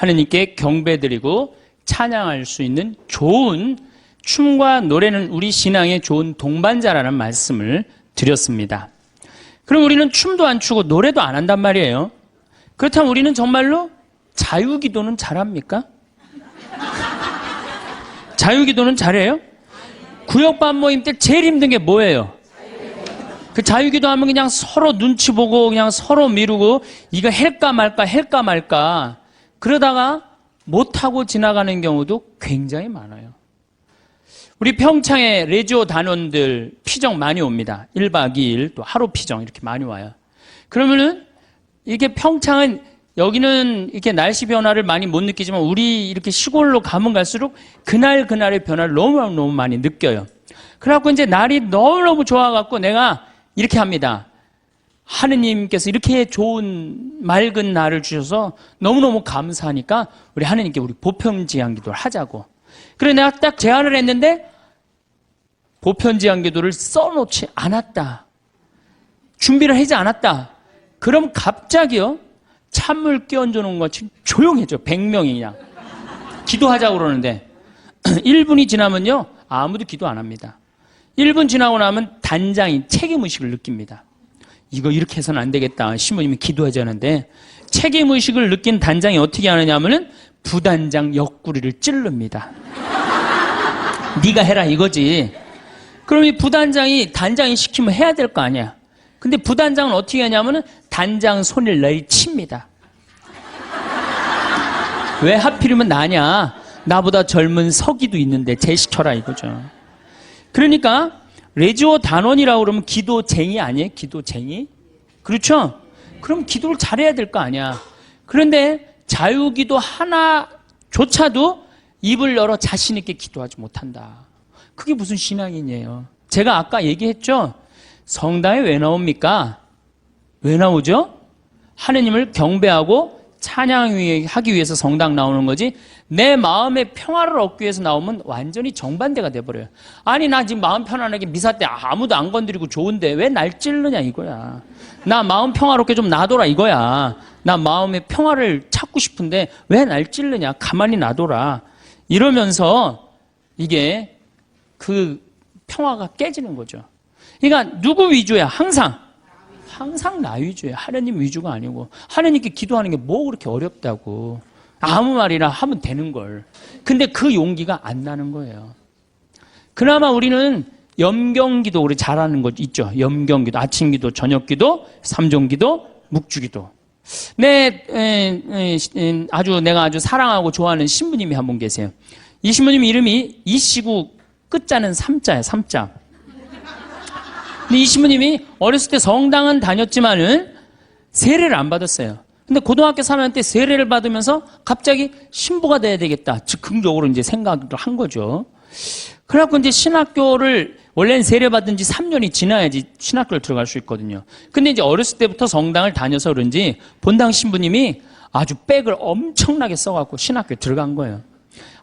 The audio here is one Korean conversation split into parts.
하느님께 경배드리고 찬양할 수 있는 좋은 춤과 노래는 우리 신앙의 좋은 동반자라는 말씀을 드렸습니다. 그럼 우리는 춤도 안 추고 노래도 안 한단 말이에요. 그렇다면 우리는 정말로 자유기도는 잘합니까? 자유기도는 잘해요? 구역반 모임 때 제일 힘든 게 뭐예요? 그 자유기도 하면 그냥 서로 눈치 보고 그냥 서로 미루고 이거 할까 말까 그러다가 못하고 지나가는 경우도 굉장히 많아요. 우리 평창에 레지오 단원들 피정 많이 옵니다. 1박 2일 또 하루 피정 이렇게 많이 와요. 그러면은 이게 평창은 여기는 이렇게 날씨 변화를 많이 못 느끼지만 우리 이렇게 시골로 가면 갈수록 그날의 변화를 너무 많이 느껴요. 그래갖고 이제 날이 너무너무 좋아갖고 내가 이렇게 합니다. 하느님께서 이렇게 좋은 맑은 날을 주셔서 너무너무 감사하니까 우리 하느님께 우리 보편지향 기도를 하자고. 그래 내가 딱 제안을 했는데 보편지향 기도를 써놓지 않았다. 준비를 하지 않았다. 그럼 갑자기요. 찬물 끼얹어 놓은 것이 조용해져. 100명이 그냥. 기도하자고 그러는데 1분이 지나면요. 아무도 기도 안 합니다. 1분 지나고 나면 단장이 책임의식을 느낍니다. 이거 이렇게 해서는 안 되겠다. 신부님이 기도하자는데 책임의식을 느낀 단장이 어떻게 하느냐 하면은 부단장 옆구리를 찌릅니다. 네가 해라 이거지. 그럼 이 부단장이 단장이 시키면 해야 될 거 아니야. 근데 부단장은 어떻게 하냐면은 단장 손을 내리칩니다. 왜 하필이면 나냐? 나보다 젊은 서기도 있는데 쟤 시켜라 이거죠. 그러니까 레지오 단원이라고 그러면 기도쟁이 아니에요? 기도쟁이? 그렇죠? 그럼 기도를 잘해야 될 거 아니야. 그런데 자유기도 하나조차도 입을 열어 자신 있게 기도하지 못한다. 그게 무슨 신앙이에요? 제가 아까 얘기했죠? 성당에 왜 나옵니까? 왜 나오죠? 하느님을 경배하고 찬양하기 위해서 성당 나오는 거지 내 마음의 평화를 얻기 위해서 나오면 완전히 정반대가 돼버려요. 아니 나 지금 마음 편안하게 미사 때 아무도 안 건드리고 좋은데 왜 날 찌르냐 이거야. 나 마음 평화롭게 좀 놔둬라 이거야. 나 마음의 평화를 찾고 싶은데 왜 날 찌르냐. 가만히 놔둬라. 이러면서 이게 그 평화가 깨지는 거죠. 그러니까 누구 위주야? 항상 나 위주예요. 하느님 위주가 아니고. 하느님께 기도하는 게 뭐 그렇게 어렵다고. 아무 말이나 하면 되는 걸. 근데 그 용기가 안 나는 거예요. 그나마 우리는 염경기도 우리 잘하는 것 있죠. 염경기도, 아침기도, 저녁기도, 삼종기도, 묵주기도. 내가 아주 사랑하고 좋아하는 신부님이 한 분 계세요. 이 신부님 이름이 이시구 끝자는 삼자예요. 삼자. 근데 이 신부님이 어렸을 때 성당은 다녔지만은 세례를 안 받았어요. 근데 고등학교 3학년 때 세례를 받으면서 갑자기 신부가 돼야 되겠다. 즉흥적으로 이제 생각을 한 거죠. 그래갖고 이제 신학교를 원래는 세례 받은 지 3년이 지나야지 신학교를 들어갈 수 있거든요. 근데 이제 어렸을 때부터 성당을 다녀서 그런지 본당 신부님이 아주 백을 엄청나게 써갖고 신학교에 들어간 거예요.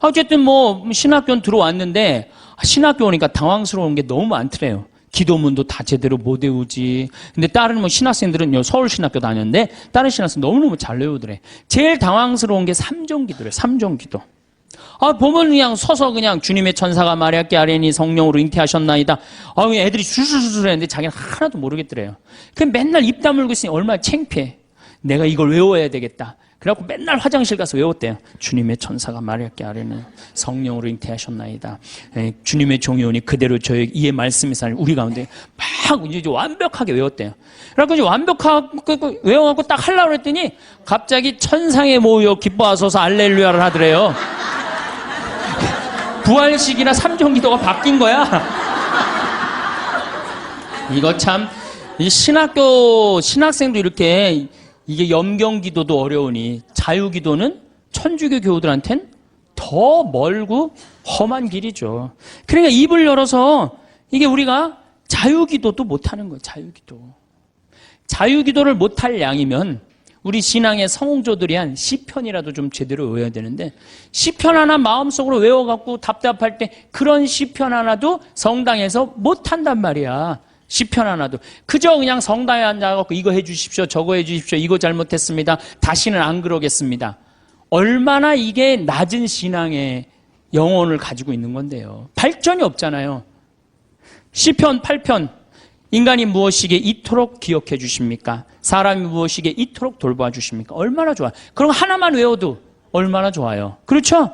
어쨌든 뭐 신학교는 들어왔는데 신학교 오니까 당황스러운 게 너무 많더래요. 기도문도 다 제대로 못 외우지. 근데 다른 뭐 신학생들은 서울신학교 다녔는데 다른 신학생 너무너무 잘 외우더래. 제일 당황스러운 게 삼종기도래. 삼종기도. 보면 그냥 서서 그냥 주님의 천사가 마리아께 아뢰니 성령으로 잉태하셨나이다. 애들이 술술술 했는데 자기는 하나도 모르겠더래요. 그냥 맨날 입 다물고 있으니 얼마나 창피해. 내가 이걸 외워야 되겠다. 그래갖고 맨날 화장실 가서 외웠대요. 주님의 천사가 마리아께 아뢰니 성령으로 잉태하셨나이다. 주님의 종이 오니 그대로 저희 이의 말씀이 살 우리 가운데 막 이제 완벽하게 외웠대요. 그래갖고 이제 완벽하게 외워갖고 딱 하려고 했더니 갑자기 천상에 모여 기뻐하소서 알렐루야를 하더래요. 부활식이나 삼종기도가 바뀐 거야. 이거 참, 이 신학생도 이렇게 이게 염경기도도 어려우니 자유기도는 천주교 교우들한텐 더 멀고 험한 길이죠. 그러니까 입을 열어서 이게 우리가 자유기도도 못하는 거예요. 자유기도를 못할 양이면 우리 신앙의 성공조들이 한 시편이라도 좀 제대로 외워야 되는데 시편 하나 마음속으로 외워갖고 답답할 때 그런 시편 하나도 성당에서 못한단 말이야. 시편 하나도. 그저 그냥 성당에 앉아갖고 이거 해주십시오. 저거 해주십시오. 이거 잘못했습니다. 다시는 안 그러겠습니다. 얼마나 이게 낮은 신앙의 영혼을 가지고 있는 건데요. 발전이 없잖아요. 시편 8편 인간이 무엇이기에 이토록 기억해 주십니까? 사람이 무엇이기에 이토록 돌봐 주십니까? 얼마나 좋아요. 그럼 하나만 외워도 얼마나 좋아요. 그렇죠?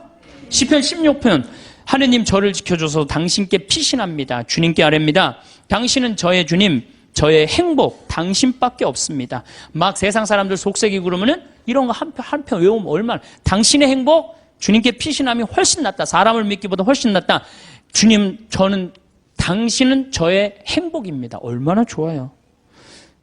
시편 16편 하느님 저를 지켜줘서 당신께 피신합니다. 주님께 아뢰입니다. 당신은 저의 주님, 저의 행복, 당신밖에 없습니다. 막 세상 사람들 속색이고 그러면은 이런 거 한 편 외우면 얼마나. 당신의 행복, 주님께 피신함이 훨씬 낫다. 사람을 믿기보다 훨씬 낫다. 주님, 당신은 저의 행복입니다. 얼마나 좋아요.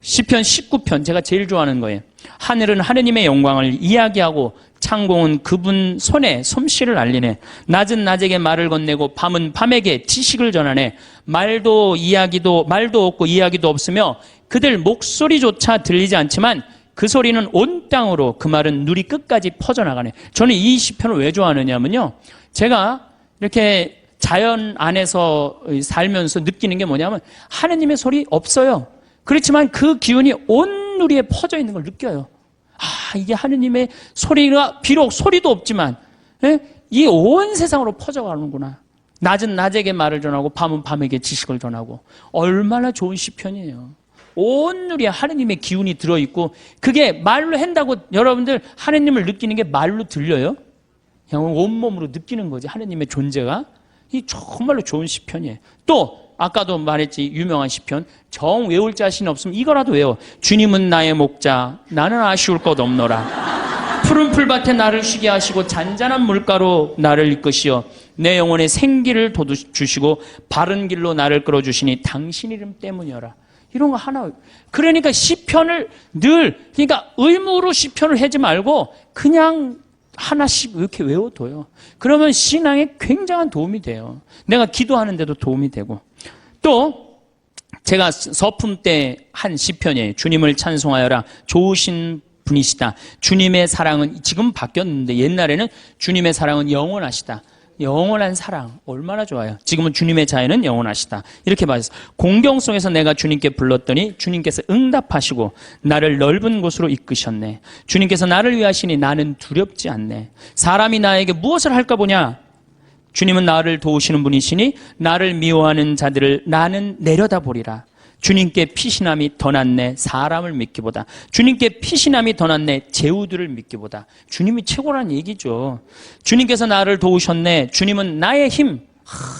시편 19편 제가 제일 좋아하는 거예요. 하늘은 하느님의 영광을 이야기하고 창공은 그분 손에 솜씨를 알리네. 낮은 낮에게 말을 건네고 밤은 밤에게 지식을 전하네. 말도 없고 이야기도 없으며 그들 목소리조차 들리지 않지만 그 소리는 온 땅으로 그 말은 누리 끝까지 퍼져나가네. 저는 이 시편을 왜 좋아하느냐면요. 제가 이렇게 자연 안에서 살면서 느끼는 게 뭐냐면 하느님의 소리 없어요. 그렇지만 그 기운이 온 누리에 퍼져 있는 걸 느껴요. 아, 이게 하느님의 소리가 비록 소리도 없지만 이 온 세상으로 퍼져가는구나. 낮은 낮에게 말을 전하고 밤은 밤에게 지식을 전하고. 얼마나 좋은 시편이에요. 온 누리에 하느님의 기운이 들어있고 그게 말로 한다고 여러분들 하느님을 느끼는 게 말로 들려요? 그냥 온몸으로 느끼는 거지. 하느님의 존재가. 이 정말로 좋은 시편이에요. 또 아까도 말했지 유명한 시편 정 외울 자신 없으면 이거라도 외워. 주님은 나의 목자 나는 아쉬울 것 없노라. 푸른 풀밭에 나를 쉬게 하시고 잔잔한 물가로 나를 이끄시어 내 영혼에 생기를 돋주시고 바른 길로 나를 끌어주시니 당신 이름 때문이어라. 이런 거 하나. 그러니까 시편을 그러니까 의무로 시편을 하지 말고 그냥 하나씩 이렇게 외워둬요. 그러면 신앙에 굉장한 도움이 돼요. 내가 기도하는데도 도움이 되고. 또 제가 서품 때 한 시편이에요. 주님을 찬송하여라. 좋으신 분이시다. 주님의 사랑은 지금 바뀌었는데 옛날에는 주님의 사랑은 영원하시다. 영원한 사랑 얼마나 좋아요. 지금은 주님의 자애는 영원하시다. 이렇게 말했어요. 공경 속에서 내가 주님께 불렀더니 주님께서 응답하시고 나를 넓은 곳으로 이끄셨네. 주님께서 나를 위하시니 나는 두렵지 않네. 사람이 나에게 무엇을 할까 보냐. 주님은 나를 도우시는 분이시니 나를 미워하는 자들을 나는 내려다보리라. 주님께 피신함이 더 낫네. 사람을 믿기보다. 주님께 피신함이 더 낫네. 제후들을 믿기보다. 주님이 최고란 얘기죠. 주님께서 나를 도우셨네. 주님은 나의 힘.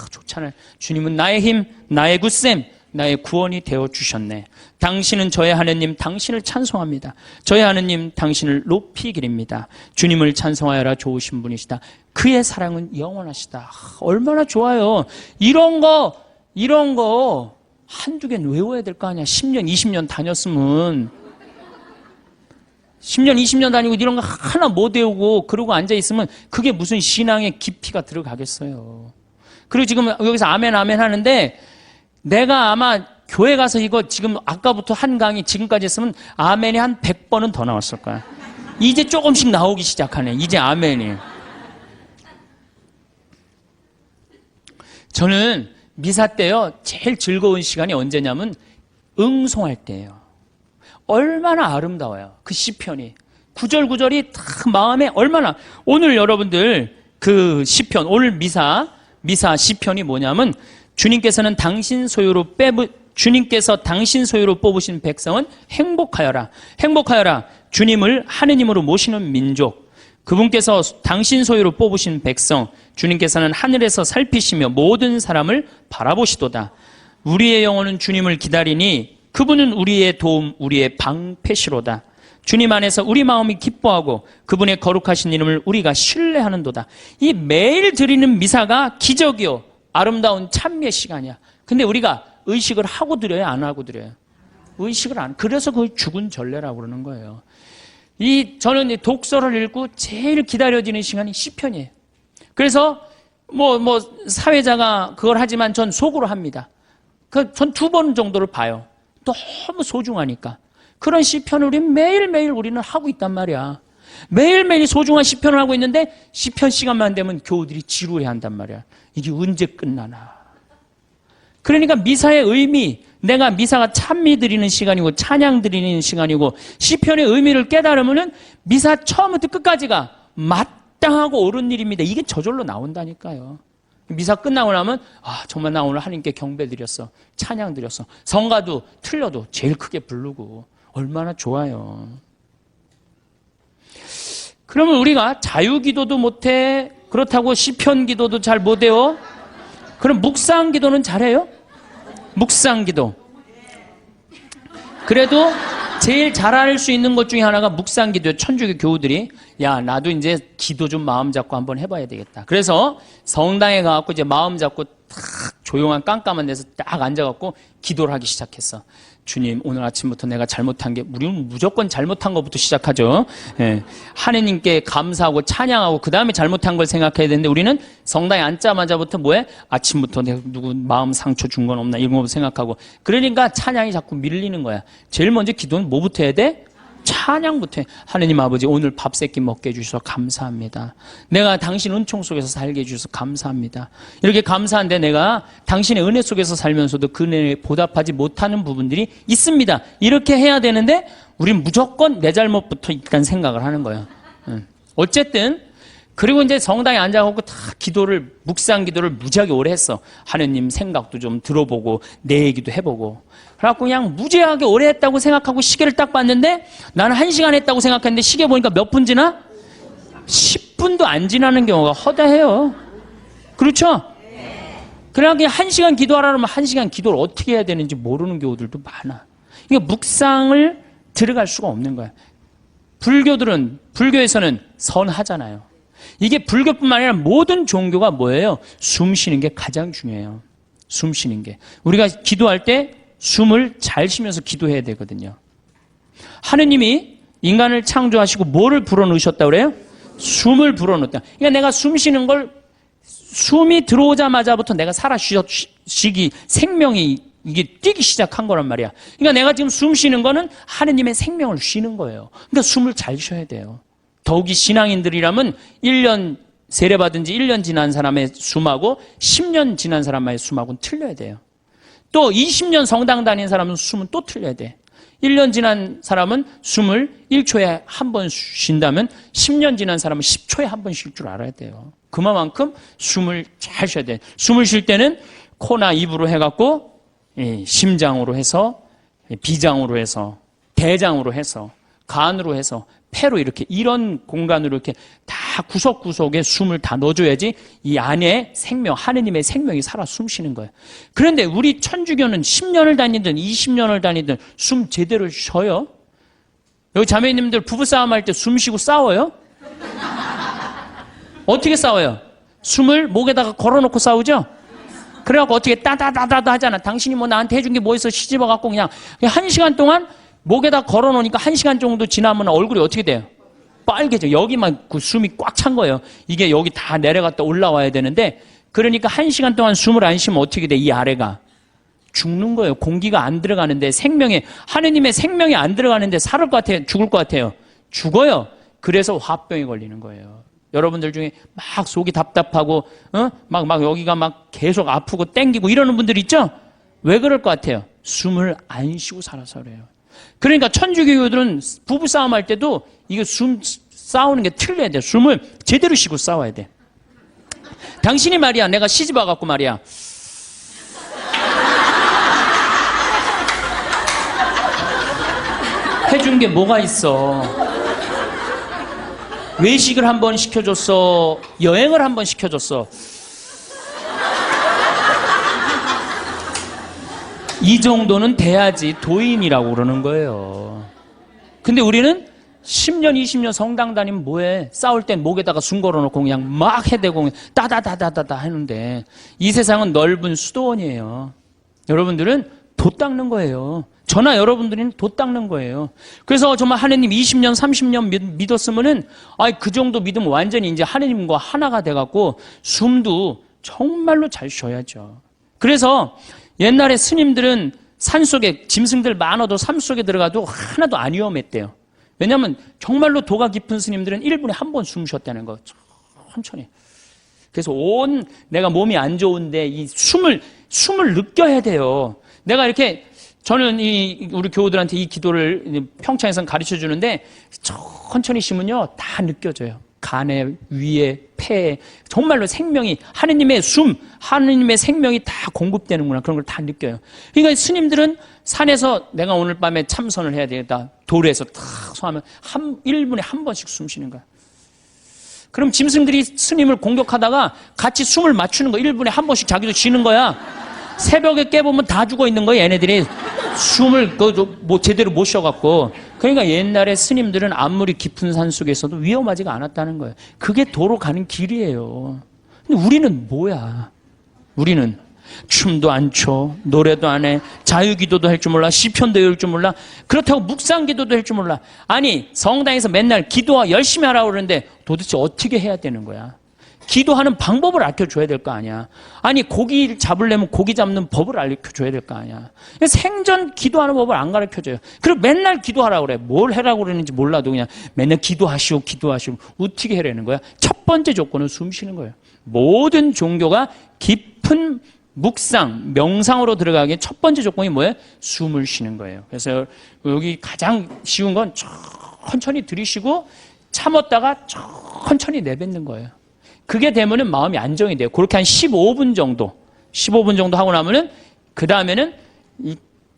좋잖아요. 주님은 나의 힘, 나의 굳셈, 나의 구원이 되어주셨네. 당신은 저의 하느님, 당신을 찬송합니다. 저의 하느님, 당신을 높이 기립니다. 주님을 찬송하여라. 좋으신 분이시다. 그의 사랑은 영원하시다. 얼마나 좋아요. 이런 거 한두 개는 외워야 될 거 아니야. 10년, 20년 다녔으면. 10년, 20년 다니고 이런 거 하나 못 외우고 그러고 앉아있으면 그게 무슨 신앙의 깊이가 들어가겠어요. 그리고 지금 여기서 아멘, 아멘 하는데 내가 아마 교회 가서 이거 지금 아까부터 한 강의 지금까지 했으면 아멘이 한 100번은 더 나왔을 거야. 이제 조금씩 나오기 시작하네. 이제 아멘이. 저는 미사 때요, 제일 즐거운 시간이 언제냐면 응송할 때예요. 얼마나 아름다워요. 그 시편이. 구절구절이 딱 마음에 얼마나. 오늘 여러분들 그 시편, 오늘 미사 시편이 뭐냐면 주님께서 당신 소유로 뽑으신 백성은 행복하여라. 행복하여라. 주님을 하느님으로 모시는 민족. 그분께서 당신 소유로 뽑으신 백성, 주님께서는 하늘에서 살피시며 모든 사람을 바라보시도다. 우리의 영혼은 주님을 기다리니 그분은 우리의 도움, 우리의 방패시로다. 주님 안에서 우리 마음이 기뻐하고 그분의 거룩하신 이름을 우리가 신뢰하는도다. 이 매일 드리는 미사가 기적이요, 아름다운 찬미의 시간이야. 근데 우리가 의식을 하고 드려요, 안 하고 드려요? 의식을 안. 그래서 그걸 죽은 전례라고 그러는 거예요. 저는 독서를 읽고 제일 기다려지는 시간이 시편이에요. 그래서 사회자가 그걸 하지만 전 속으로 합니다. 전 2번 정도를 봐요. 너무 소중하니까. 그런 시편을 매일매일 우리는 하고 있단 말이야. 매일매일 소중한 시편을 하고 있는데 시편 시간만 되면 교우들이 지루해 한단 말이야. 이게 언제 끝나나. 그러니까 미사의 의미, 내가 미사가 찬미 드리는 시간이고 찬양 드리는 시간이고 시편의 의미를 깨달으면은 미사 처음부터 끝까지가 마땅하고 옳은 일입니다. 이게 저절로 나온다니까요. 미사 끝나고 나면 정말 나 오늘 하나님께 경배 드렸어. 찬양 드렸어. 성가도 틀려도 제일 크게 부르고 얼마나 좋아요. 그러면 우리가 자유기도도 못해. 그렇다고 시편기도도 잘 못해요. 그럼 묵상기도는 잘해요? 묵상기도. 그래도 제일 잘할 수 있는 것 중에 하나가 묵상기도예요. 천주교 교우들이 나도 이제 기도 좀 마음 잡고 한번 해봐야 되겠다. 그래서 성당에 가갖고 이제 마음 잡고 딱 조용한 깜깜한 데서 딱 앉아갖고 기도를 하기 시작했어. 주님, 오늘 아침부터 내가 잘못한 게, 우리는 무조건 잘못한 것부터 시작하죠. 하느님께 감사하고 찬양하고 그 다음에 잘못한 걸 생각해야 되는데, 우리는 성당에 앉자마자부터 뭐해? 아침부터 내가 누구 마음 상처 준 건 없나 이런 거 생각하고, 그러니까 찬양이 자꾸 밀리는 거야. 제일 먼저 기도는 뭐부터 해야 돼? 찬양부터 해. 하느님 아버지, 오늘 밥 세끼 먹게 해주셔서 감사합니다. 내가 당신 은총 속에서 살게 해주셔서 감사합니다. 이렇게 감사한데 내가 당신의 은혜 속에서 살면서도 그 은혜에 보답하지 못하는 부분들이 있습니다. 이렇게 해야 되는데 우린 무조건 내 잘못부터 일단 생각을 하는 거예요. 어쨌든 그리고 이제 성당에 앉아갖고 다 묵상 기도를 무지하게 오래 했어. 하느님 생각도 좀 들어보고 내 얘기도 해보고. 그래갖고 그냥 무지하게 오래 했다고 생각하고 시계를 딱 봤는데 나는 1시간 했다고 생각했는데 시계 보니까 몇 분 지나? 10분도 안 지나는 경우가 허다해요. 그렇죠? 그래야 그냥 1시간 기도하라면 1시간 기도를 어떻게 해야 되는지 모르는 경우들도 많아. 그러니까 묵상을 들어갈 수가 없는 거야. 불교에서는 선하잖아요. 이게 불교뿐만 아니라 모든 종교가 뭐예요? 숨 쉬는 게 가장 중요해요. 숨 쉬는 게. 우리가 기도할 때 숨을 잘 쉬면서 기도해야 되거든요. 하느님이 인간을 창조하시고 뭐를 불어넣으셨다고 그래요? 숨을 불어넣었다. 그러니까 내가 숨 쉬는 걸 숨이 들어오자마자부터 내가 쉬기 생명이 이게 뛰기 시작한 거란 말이야. 그러니까 내가 지금 숨 쉬는 거는 하느님의 생명을 쉬는 거예요. 그러니까 숨을 잘 쉬어야 돼요. 더욱이 신앙인들이라면 1년 세례받은 지 1년 지난 사람의 숨하고 10년 지난 사람의 숨하고는 틀려야 돼요. 또 20년 성당 다닌 사람은 숨은 또 틀려야 돼. 1년 지난 사람은 숨을 1초에 한 번 쉰다면 10년 지난 사람은 10초에 한 번 쉴 줄 알아야 돼요. 그만큼 숨을 잘 쉬어야 돼. 숨을 쉴 때는 코나 입으로 해갖고 심장으로 해서 비장으로 해서 대장으로 해서 간으로 해서 폐로 이렇게 이런 공간으로 이렇게 다 구석구석에 숨을 다 넣어줘야지 이 안에 생명, 하느님의 생명이 살아 숨 쉬는 거예요. 그런데 우리 천주교는 10년을 다니든 20년을 다니든 숨 제대로 쉬어요? 여기 자매님들 부부싸움 할 때 숨 쉬고 싸워요? 어떻게 싸워요? 숨을 목에다가 걸어놓고 싸우죠? 그래갖고 어떻게 따다다다다 하잖아. 당신이 뭐 나한테 해준 게 뭐 있어? 시집어갖고 그냥 1시간 동안 목에다 걸어놓으니까 1시간 정도 지나면 얼굴이 어떻게 돼요? 빨개져. 여기만 그 숨이 꽉 찬 거예요. 이게 여기 다 내려갔다 올라와야 되는데, 그러니까 1시간 동안 숨을 안 쉬면 어떻게 돼? 이 아래가 죽는 거예요. 공기가 안 들어가는데, 하느님의 생명이 안 들어가는데 살을 것 같아요? 죽을 것 같아요? 죽어요. 그래서 화병이 걸리는 거예요. 여러분들 중에 막 속이 답답하고 막 여기가 막 계속 아프고 땡기고 이러는 분들 있죠? 왜 그럴 것 같아요? 숨을 안 쉬고 살아서 그래요. 그러니까 천주교들은 부부싸움 할 때도 이거 숨 싸우는 게 틀려야 돼. 숨을 제대로 쉬고 싸워야 돼. 당신이 말이야, 내가 시집 와갖고 말이야, 해준 게 뭐가 있어? 외식을 한번 시켜줬어? 여행을 한번 시켜줬어? 이 정도는 돼야지 도인이라고 그러는 거예요. 근데 우리는 10년, 20년 성당 다니면 뭐해? 싸울 땐 목에다가 숨 걸어놓고 그냥 막 해대고 따다다다다다 하는데, 이 세상은 넓은 수도원이에요. 여러분들은 돛 닦는 거예요. 저나 여러분들은 돛 닦는 거예요. 그래서 정말 하느님 20년, 30년 믿었으면은, 그 정도 믿으면 완전히 이제 하느님과 하나가 돼갖고 숨도 정말로 잘 쉬어야죠. 그래서 옛날에 스님들은 산속에 짐승들 많아도 삶 속에 들어가도 하나도 안 위험했대요. 왜냐하면 정말로 도가 깊은 스님들은 1분에 한 번 숨 쉬었다는 거. 천천히. 그래서 내가 몸이 안 좋은데 이 숨을 느껴야 돼요. 내가 이렇게, 저는 우리 교우들한테 이 기도를 평창에서 가르쳐 주는데 천천히 쉬면요 다 느껴져요. 간에, 위에, 폐에 정말로 생명이, 하느님의 숨, 하느님의 생명이 다 공급되는구나. 그런 걸 다 느껴요. 그러니까 스님들은 산에서 내가 오늘 밤에 참선을 해야 되겠다. 돌에서 탁 소하면 1분에 한 번씩 숨 쉬는 거야. 그럼 짐승들이 스님을 공격하다가 같이 숨을 맞추는 거야. 1분에 한 번씩 자기도 쉬는 거야. 새벽에 깨보면 다 죽어 있는 거야. 얘네들이 숨을 제대로 못 쉬어갖고. 그러니까 옛날에 스님들은 아무리 깊은 산 속에서도 위험하지가 않았다는 거예요. 그게 도로 가는 길이에요. 근데 우리는 뭐야? 우리는 춤도 안 춰, 노래도 안 해, 자유기도도 할 줄 몰라, 시편도 외울 줄 몰라, 그렇다고 묵상기도도 할 줄 몰라. 아니 성당에서 맨날 기도와 열심히 하라고 그러는데 도대체 어떻게 해야 되는 거야? 기도하는 방법을 알려줘야 될 거 아니야. 아니 고기 잡으려면 고기 잡는 법을 알려줘야 될 거 아니야. 생전 기도하는 법을 안 가르쳐줘요. 그리고 맨날 기도하라고 그래. 뭘 하라고 그러는지 몰라도 그냥 맨날 기도하시오 기도하시오. 어떻게 해라는 거야? 첫 번째 조건은 숨 쉬는 거예요. 모든 종교가 깊은 묵상, 명상으로 들어가기에 첫 번째 조건이 뭐예요? 숨을 쉬는 거예요. 그래서 여기 가장 쉬운 건 천천히 들이쉬고 참았다가 천천히 내뱉는 거예요. 그게 되면은 마음이 안정이 돼요. 그렇게 한 15분 정도 하고 나면은 그 다음에는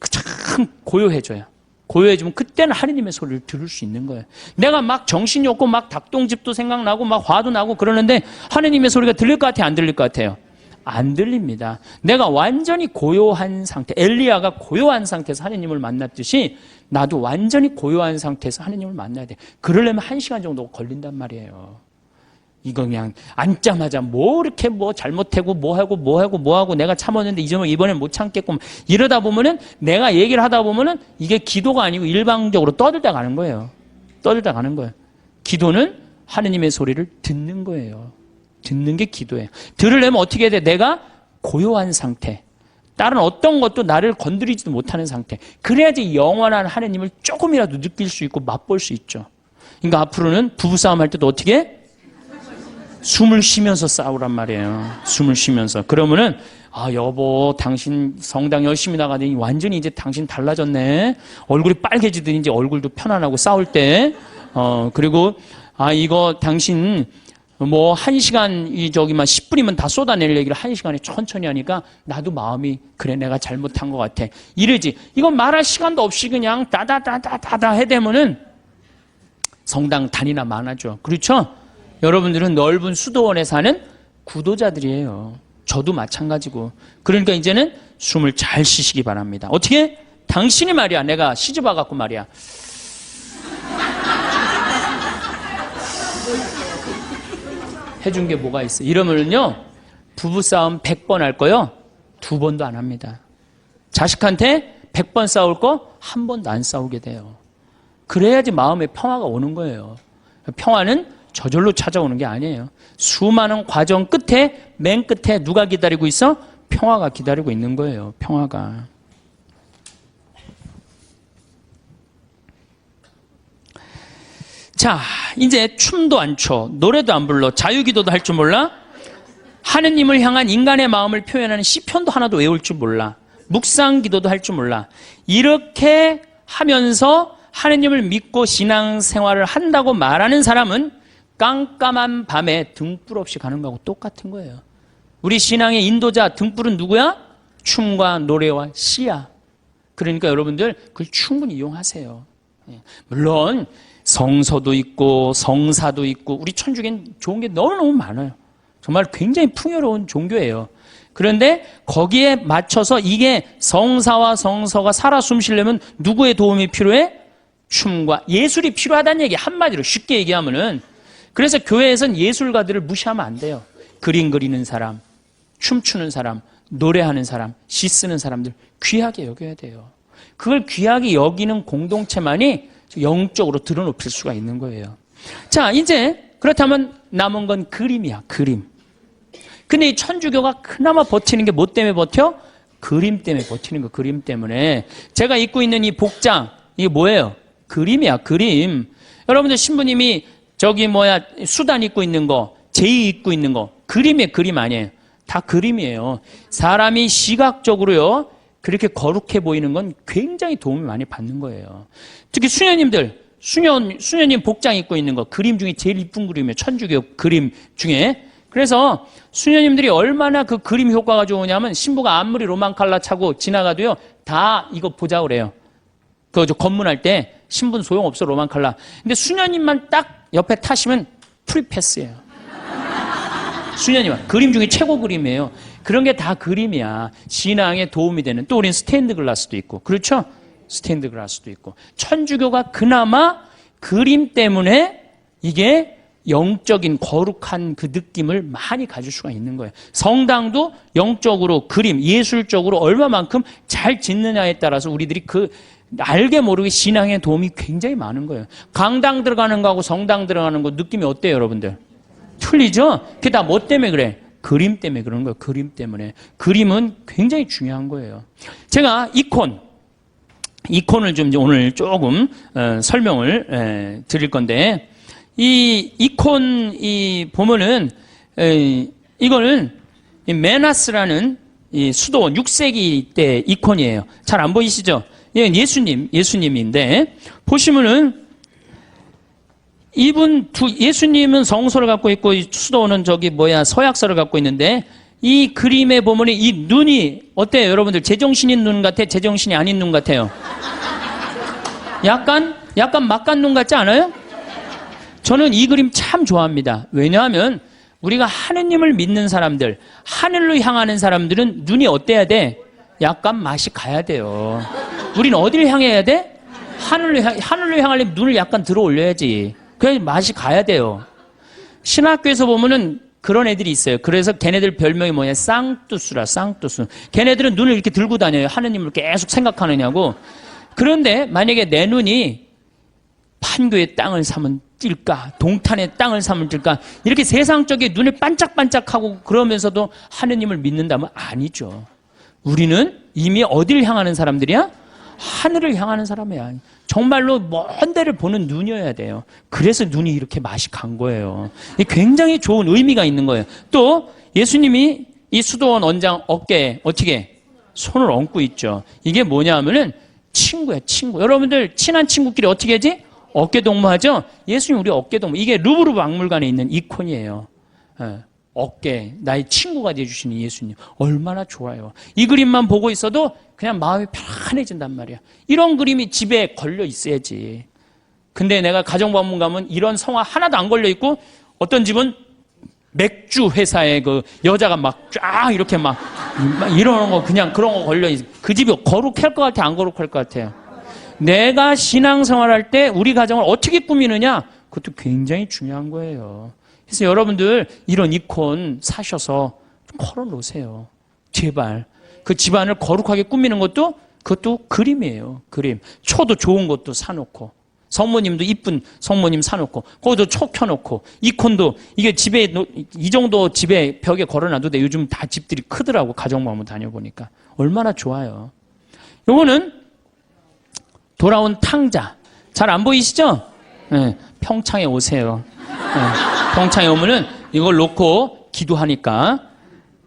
참 고요해져요. 고요해지면 그때는 하느님의 소리를 들을 수 있는 거예요. 내가 막 정신이 없고 막 닭똥집도 생각나고 막 화도 나고 그러는데 하느님의 소리가 들릴 것 같아요? 안 들릴 것 같아요? 안 들립니다. 내가 완전히 고요한 상태, 엘리야가 고요한 상태에서 하느님을 만났듯이 나도 완전히 고요한 상태에서 하느님을 만나야 돼. 그러려면 1시간 정도 걸린단 말이에요. 이거 그냥 앉자마자 이렇게 잘못하고 뭐하고 내가 참았는데 이번엔 못 참겠고 이러다 보면은 내가 얘기를 하다 보면은 이게 기도가 아니고 일방적으로 떠들다 가는 거예요. 기도는 하느님의 소리를 듣는 거예요. 듣는 게 기도예요. 들으려면 어떻게 해야 돼? 내가 고요한 상태. 다른 어떤 것도 나를 건드리지도 못하는 상태. 그래야지 영원한 하느님을 조금이라도 느낄 수 있고 맛볼 수 있죠. 그러니까 앞으로는 부부싸움 할 때도 어떻게 해? 숨을 쉬면서 싸우란 말이에요. 숨을 쉬면서. 그러면은 여보 당신 성당 열심히 나가더니 완전히 이제 당신 달라졌네. 얼굴이 빨개지더니 이제 얼굴도 편안하고 싸울 때. 그리고 이거 당신 1시간 10분이면 다 쏟아낼 얘기를 1시간에 천천히 하니까 나도 마음이 그래 내가 잘못한 것 같아. 이러지. 이건 말할 시간도 없이 그냥 다다다다다다 해대면은 성당 단위나 많아져. 그렇죠? 여러분들은 넓은 수도원에 사는 구도자들이에요. 저도 마찬가지고. 그러니까 이제는 숨을 잘 쉬시기 바랍니다. 어떻게? 당신이 말이야. 내가 시집 와갖고 말이야. 해준 게 뭐가 있어? 이러면은요, 부부싸움 100번 할 거요, 2번도 안 합니다. 자식한테 100번 싸울 거, 1번도 안 싸우게 돼요. 그래야지 마음에 평화가 오는 거예요. 평화는 저절로 찾아오는 게 아니에요. 수많은 과정 끝에, 맨 끝에 누가 기다리고 있어? 평화가 기다리고 있는 거예요. 평화가. 자, 이제 춤도 안 춰, 노래도 안 불러, 자유기도도 할 줄 몰라, 하느님을 향한 인간의 마음을 표현하는 시편도 하나도 외울 줄 몰라, 묵상기도도 할 줄 몰라. 이렇게 하면서 하느님을 믿고 신앙생활을 한다고 말하는 사람은 깜깜한 밤에 등불 없이 가는 거하고 똑같은 거예요. 우리 신앙의 인도자 등불은 누구야? 춤과 노래와 시야. 그러니까 여러분들 그걸 충분히 이용하세요. 물론 성서도 있고 성사도 있고 우리 천주교는 좋은 게 너무너무 많아요. 정말 굉장히 풍요로운 종교예요. 그런데 거기에 맞춰서 이게 성사와 성서가 살아 숨쉬려면 누구의 도움이 필요해? 춤과 예술이 필요하다는 얘기. 한마디로 쉽게 얘기하면은. 그래서 교회에서는 예술가들을 무시하면 안 돼요. 그림 그리는 사람, 춤추는 사람, 노래하는 사람, 시 쓰는 사람들 귀하게 여겨야 돼요. 그걸 귀하게 여기는 공동체만이 영적으로 드러높일 수가 있는 거예요. 자, 이제 그렇다면 남은 건 그림이야, 그림. 근데 이 천주교가 그나마 버티는 게 뭐 때문에 버텨? 그림 때문에 버티는 거, 그림 때문에. 제가 입고 있는 이 복장, 이게 뭐예요? 그림이야, 그림. 여러분들 신부님이 수단 입고 있는 거, 제의 입고 있는 거, 그림이에요, 그림 아니에요. 다 그림이에요. 사람이 시각적으로요, 그렇게 거룩해 보이는 건 굉장히 도움을 많이 받는 거예요. 특히 수녀님들, 수녀님 복장 입고 있는 거 그림 중에 제일 이쁜 그림이에요. 천주교 그림 중에. 그래서 수녀님들이 얼마나 그 그림 효과가 좋으냐면 신부가 아무리 로망칼라 차고 지나가도요 다 이거 보자 그래요. 그 검문할 때 신부는 소용없어 로망칼라. 근데 수녀님만 딱 옆에 타시면 프리패스예요. 수녀님은 그림 중에 최고 그림이에요. 그런 게 다 그림이야. 신앙에 도움이 되는. 또 우리는 스테인드 글라스도 있고 그렇죠? 스테인드 글라스도 있고. 천주교가 그나마 그림 때문에 이게 영적인 거룩한 그 느낌을 많이 가질 수가 있는 거예요. 성당도 영적으로 그림, 예술적으로 얼마만큼 잘 짓느냐에 따라서 우리들이 그 알게 모르게 신앙에 도움이 굉장히 많은 거예요. 강당 들어가는 거하고 성당 들어가는 거 느낌이 어때요, 여러분들? 틀리죠? 그게 다 뭐 때문에 그래? 그림 때문에 그런 거예요. 그림 때문에. 그림은 굉장히 중요한 거예요. 제가 이콘을 좀 오늘 조금 설명을 드릴 건데, 이 이콘 보면은 이거는 메나스라는 이 수도원 6세기 때 이콘이에요. 잘 안 보이시죠? 이건 예수님인데 보시면은 예수님은 성소를 갖고 있고 이 수도원은 서약서를 갖고 있는데 이 그림에 보면 이 눈이 어때요, 여러분들? 제정신인 눈 같아? 제정신이 아닌 눈 같아요? 약간 막간 눈 같지 않아요? 저는 이 그림 참 좋아합니다. 왜냐하면 우리가 하느님을 믿는 사람들, 하늘로 향하는 사람들은 눈이 어때야 돼? 약간 맛이 가야 돼요. 우리는 어디를 향해야 돼? 하늘로 향하려면 눈을 약간 들어 올려야지. 그래야 맛이 가야 돼요. 신학교에서 보면은 그런 애들이 있어요. 그래서 걔네들 별명이 뭐냐? 쌍뚜스라, 쌍뚜스. 걔네들은 눈을 이렇게 들고 다녀요. 하느님을 계속 생각하느냐고. 그런데 만약에 내 눈이 판교의 땅을 사면 뛸까? 동탄의 땅을 사면 뛸까? 이렇게 세상적인 눈을 반짝반짝하고 그러면서도 하느님을 믿는다면 아니죠. 우리는 이미 어디를 향하는 사람들이야? 하늘을 향하는 사람이야. 정말로 먼 데를 보는 눈이어야 돼요. 그래서 눈이 이렇게 맛이 간 거예요. 굉장히 좋은 의미가 있는 거예요. 또 예수님이 이 수도원 원장 어깨에 어떻게 손을 얹고 있죠. 이게 뭐냐 하면은 친구야, 친구. 여러분들 친한 친구끼리 어떻게 하지? 어깨동무하죠? 예수님 우리 어깨동무. 이게 루브르 박물관에 있는 이콘이에요. 어깨, 나의 친구가 되어주시는 예수님. 얼마나 좋아요. 이 그림만 보고 있어도 그냥 마음이 편안해진단 말이야. 이런 그림이 집에 걸려 있어야지. 근데 내가 가정방문 가면 이런 성화 하나도 안 걸려 있고 어떤 집은 맥주 회사에 그 여자가 막 쫙 이렇게 막 이러는 거 그냥 그런 거 걸려 있어. 그 집이 거룩할 것 같아, 안 거룩할 것 같아요? 내가 신앙생활할 때 우리 가정을 어떻게 꾸미느냐? 그것도 굉장히 중요한 거예요. 그래서 여러분들 이런 이콘 사셔서 좀 걸어놓으세요. 제발. 그 집안을 거룩하게 꾸미는 것도 그것도 그림이에요. 그림. 초도 좋은 것도 사놓고 성모님도 이쁜 성모님 사놓고 거기도 초 켜놓고 이콘도 이게 집에 이 정도 집에 벽에 걸어놔도 돼. 요즘 다 집들이 크더라고. 가정방문 다녀보니까. 얼마나 좋아요. 요거는 돌아온 탕자. 잘 안 보이시죠? 네, 평창에 오세요. 네, 평창에 오면은 이걸 놓고 기도하니까.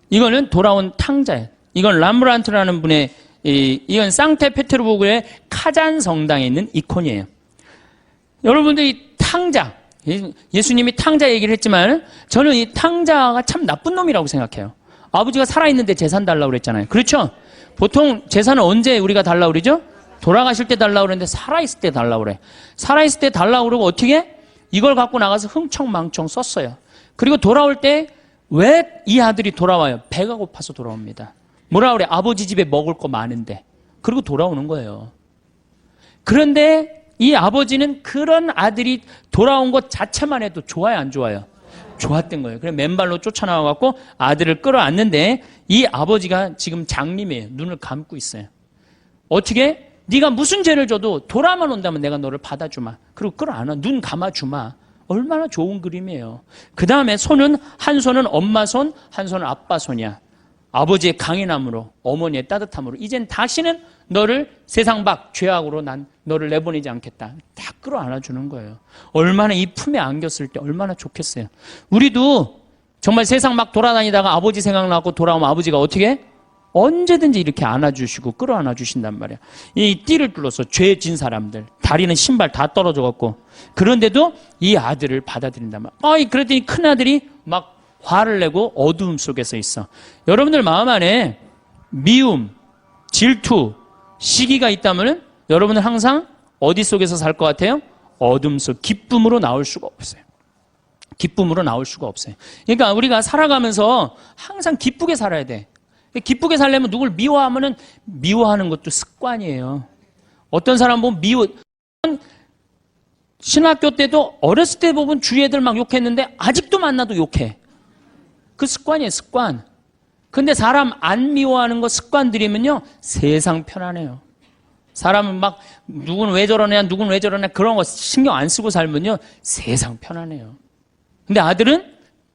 이거는 돌아온 탕자예요. 이건 람브란트라는 분의 이건 상테페테르부르크의 카잔 성당에 있는 이콘이에요. 여러분들 이 탕자, 예수님이 탕자 얘기를 했지만 저는 이 탕자가 참 나쁜 놈이라고 생각해요. 아버지가 살아있는데 재산 달라고 그랬잖아요. 그렇죠? 보통 재산은 언제 우리가 달라고 그러죠? 돌아가실 때 달라고 그랬는데 살아있을 때 달라고 그래. 살아있을 때 달라고 그러고 어떻게? 이걸 갖고 나가서 흥청망청 썼어요. 그리고 돌아올 때 왜 이 아들이 돌아와요? 배가 고파서 돌아옵니다. 뭐라 그래? 아버지 집에 먹을 거 많은데. 그리고 돌아오는 거예요. 그런데 이 아버지는 그런 아들이 돌아온 것 자체만 해도 좋아요, 안 좋아요? 좋았던 거예요. 그래서 맨발로 쫓아나와갖고 아들을 끌어안는데 이 아버지가 지금 장님이에요. 눈을 감고 있어요. 어떻게? 네가 무슨 죄를 져도 돌아만 온다면 내가 너를 받아주마. 그리고 끌어안아. 눈 감아주마. 얼마나 좋은 그림이에요. 그 다음에 손은 한 손은 엄마 손, 한 손은 아빠 손이야. 아버지의 강인함으로, 어머니의 따뜻함으로 이젠 다시는 너를 세상 밖 죄악으로 난 너를 내보내지 않겠다. 딱 끌어안아주는 거예요. 얼마나 이 품에 안겼을 때 얼마나 좋겠어요. 우리도 정말 세상 막 돌아다니다가 아버지 생각나고 돌아오면 아버지가 어떻게 해? 언제든지 이렇게 안아주시고 끌어안아 주신단 말이야. 이 띠를 뚫어서 죄 진 사람들, 다리는 신발 다 떨어져 갖고, 그런데도 이 아들을 받아들인단 말이야. 그랬더니 큰 아들이 막 화를 내고 어두움 속에서 있어. 여러분들 마음 안에 미움, 질투, 시기가 있다면은 여러분은 항상 어디 속에서 살 것 같아요? 어둠 속, 기쁨으로 나올 수가 없어요. 기쁨으로 나올 수가 없어요. 그러니까 우리가 살아가면서 항상 기쁘게 살아야 돼. 기쁘게 살려면 누굴 미워하면은 미워하는 것도 습관이에요. 어떤 사람 보면 신학교 때도 어렸을 때 보면 주위 애들 막 욕했는데 아직도 만나도 욕해. 그 습관이에요, 습관. 근데 사람 안 미워하는 거 습관 들이면요, 세상 편안해요. 사람은 막 누군 왜 저러냐, 누군 왜 저러냐 그런 거 신경 안 쓰고 살면요, 세상 편안해요. 근데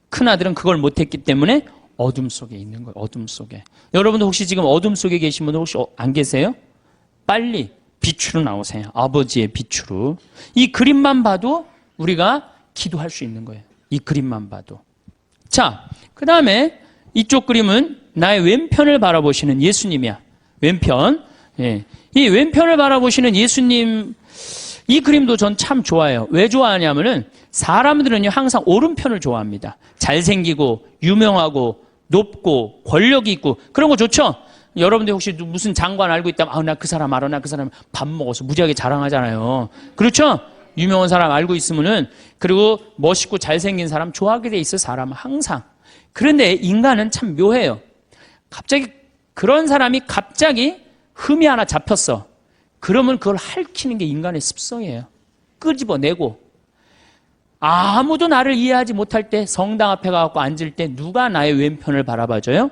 큰 아들은 그걸 못했기 때문에 어둠 속에 있는 거예요. 어둠 속에. 여러분도 혹시 지금 어둠 속에 계신 분들 혹시 안 계세요? 빨리 빛으로 나오세요. 아버지의 빛으로. 이 그림만 봐도 우리가 기도할 수 있는 거예요. 이 그림만 봐도. 자, 그 다음에 이쪽 그림은 나의 왼편을 바라보시는 예수님이야. 왼편. 예. 이 왼편을 바라보시는 예수님, 이 그림도 전 참 좋아해요. 왜 좋아하냐면은 사람들은요, 항상 오른편을 좋아합니다. 잘생기고, 유명하고, 높고, 권력이 있고, 그런 거 좋죠? 여러분들 혹시 무슨 장관 알고 있다면, 나 그 사람 알아, 나 그 사람 밥 먹어서 무지하게 자랑하잖아요. 그렇죠? 유명한 사람 알고 있으면은, 그리고 멋있고 잘생긴 사람 좋아하게 돼 있어, 사람은 항상. 그런데 인간은 참 묘해요. 갑자기 그런 사람이 갑자기 흠이 하나 잡혔어. 그러면 그걸 핥히는 게 인간의 습성이에요. 끄집어내고. 아무도 나를 이해하지 못할 때 성당 앞에 가서 앉을 때 누가 나의 왼편을 바라봐줘요?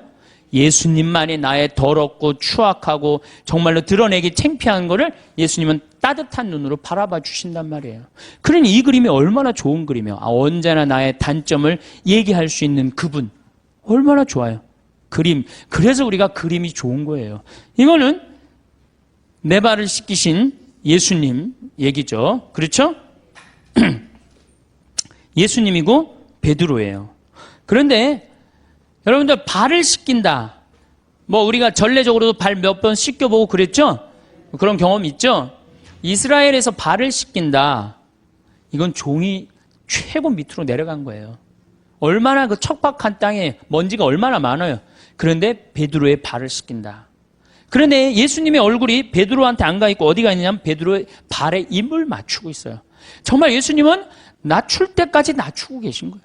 예수님만이 나의 더럽고 추악하고 정말로 드러내기 창피한 거를 예수님은 따뜻한 눈으로 바라봐 주신단 말이에요. 그러니 이 그림이 얼마나 좋은 그림이에요. 언제나 나의 단점을 얘기할 수 있는 그분. 얼마나 좋아요. 그림. 그래서 우리가 그림이 좋은 거예요. 이거는 내 발을 씻기신 예수님 얘기죠. 그렇죠? 예수님이고 베드로예요. 그런데 여러분들 발을 씻긴다. 뭐 우리가 전례적으로도 발 몇 번 씻겨보고 그랬죠? 그런 경험 있죠? 이스라엘에서 발을 씻긴다. 이건 종이 최고 밑으로 내려간 거예요. 얼마나 그 척박한 땅에 먼지가 얼마나 많아요. 그런데 베드로의 발을 씻긴다. 그런데 예수님의 얼굴이 베드로한테 안 가 있고 어디가 있냐면 베드로의 발에 입을 맞추고 있어요. 정말 예수님은 낮출 때까지 낮추고 계신 거예요.